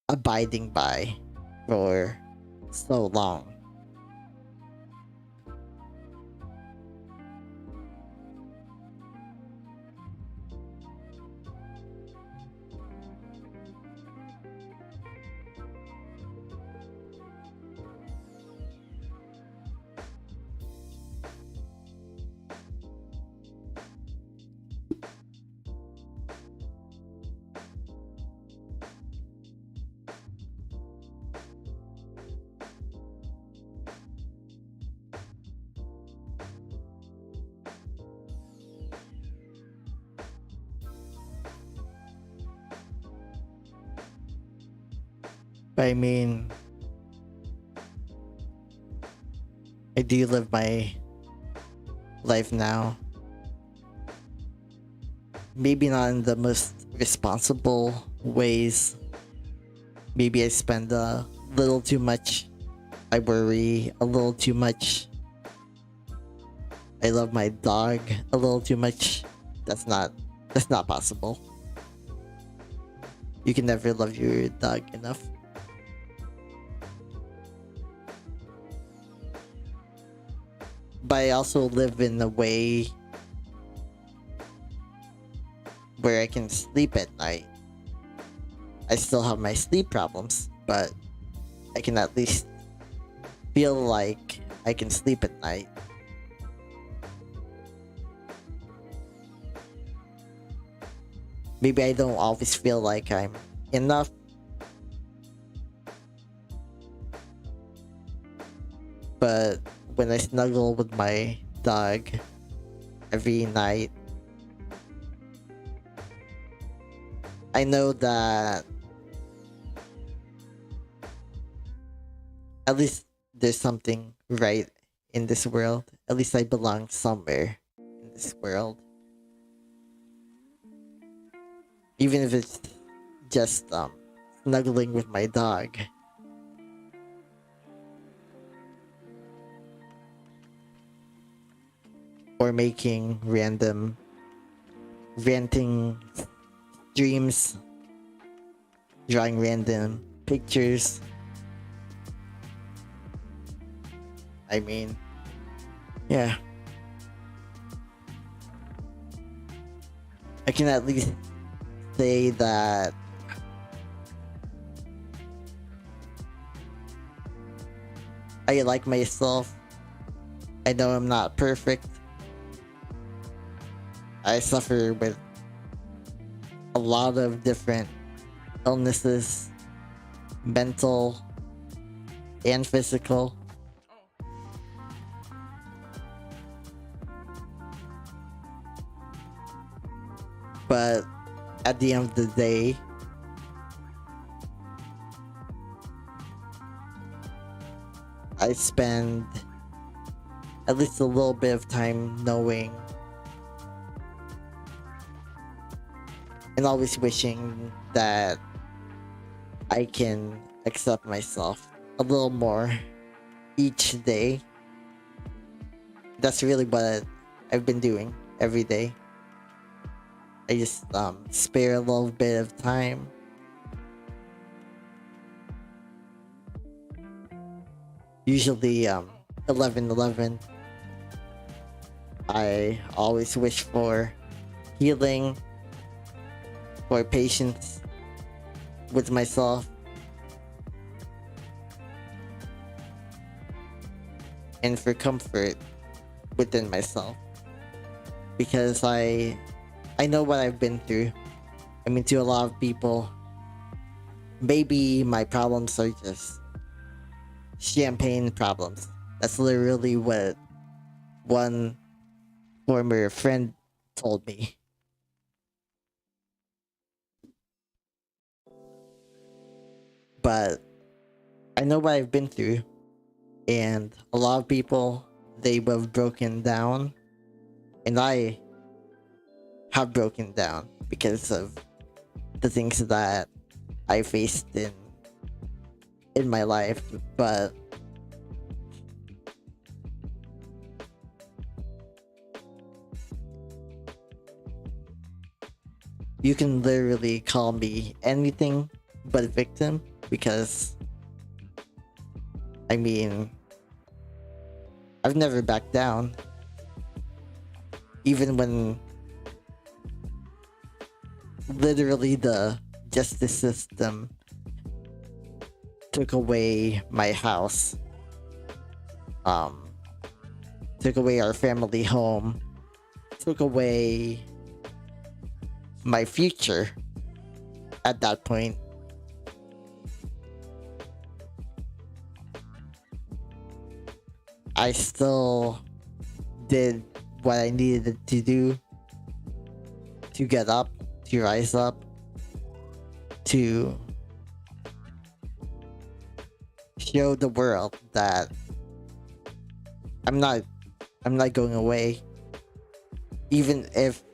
abiding by for so long. But I mean, I do live my life now. Maybe not in the most responsible ways. Maybe I spend a little too much. I worry a little too much. I love my dog a little too much. That's not possible. You can never love your dog enough. But I also live in a way where I can sleep at night. I still have my sleep problems, but I can at least feel like I can sleep at night. Maybe I don't always feel like I'm enough. But when I snuggle with my dog every night, I know that at least there's something right in this world. At least I belong somewhere in this world. Even if it's just snuggling with my dog. Or making random ranting streams, drawing random pictures. I mean, yeah. I can at least say that I like myself. I know I'm not perfect. I suffer with a lot of different illnesses, mental and physical. But at the end of the day, I spend at least a little bit of time knowing and always wishing that I can accept myself a little more each day. That's really what I've been doing every day. I just spare a little bit of time. Usually 11:11. I always wish for healing, for patience with myself, and for comfort within myself, because I know what I've been through. I mean, to a lot of people, maybe my problems are just champagne problems. That's literally what one former friend told me. But I know what I've been through, and a lot of people, they would have broken down, and I have broken down because of the things that I faced in my life. But you can literally call me anything but a victim, because I mean, I've never backed down, even when literally the justice system took away my house, took away our family home, took away my future. At that point, I still did what I needed to do to get up, to rise up, to show the world that I'm not going away, even if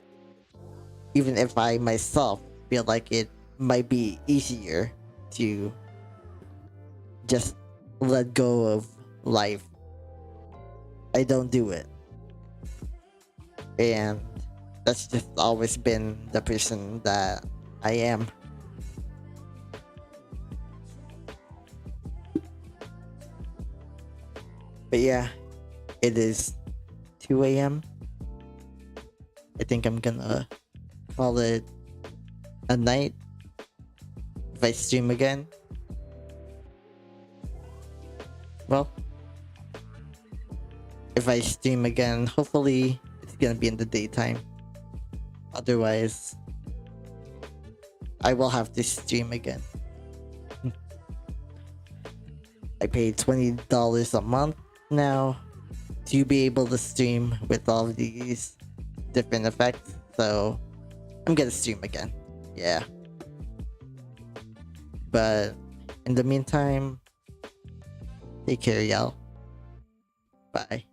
I myself feel like it might be easier to just let go of life. I don't do it. And that's just always been the person that I am. But yeah, it is 2 a.m. I think I'm gonna call it a night if I stream again. Well, if I stream again, hopefully it's gonna be in the daytime. Otherwise, I will have to stream again. I pay $20 a month now to be able to stream with all of these different effects, so I'm gonna stream again. Yeah. But in the meantime, take care, y'all. Bye.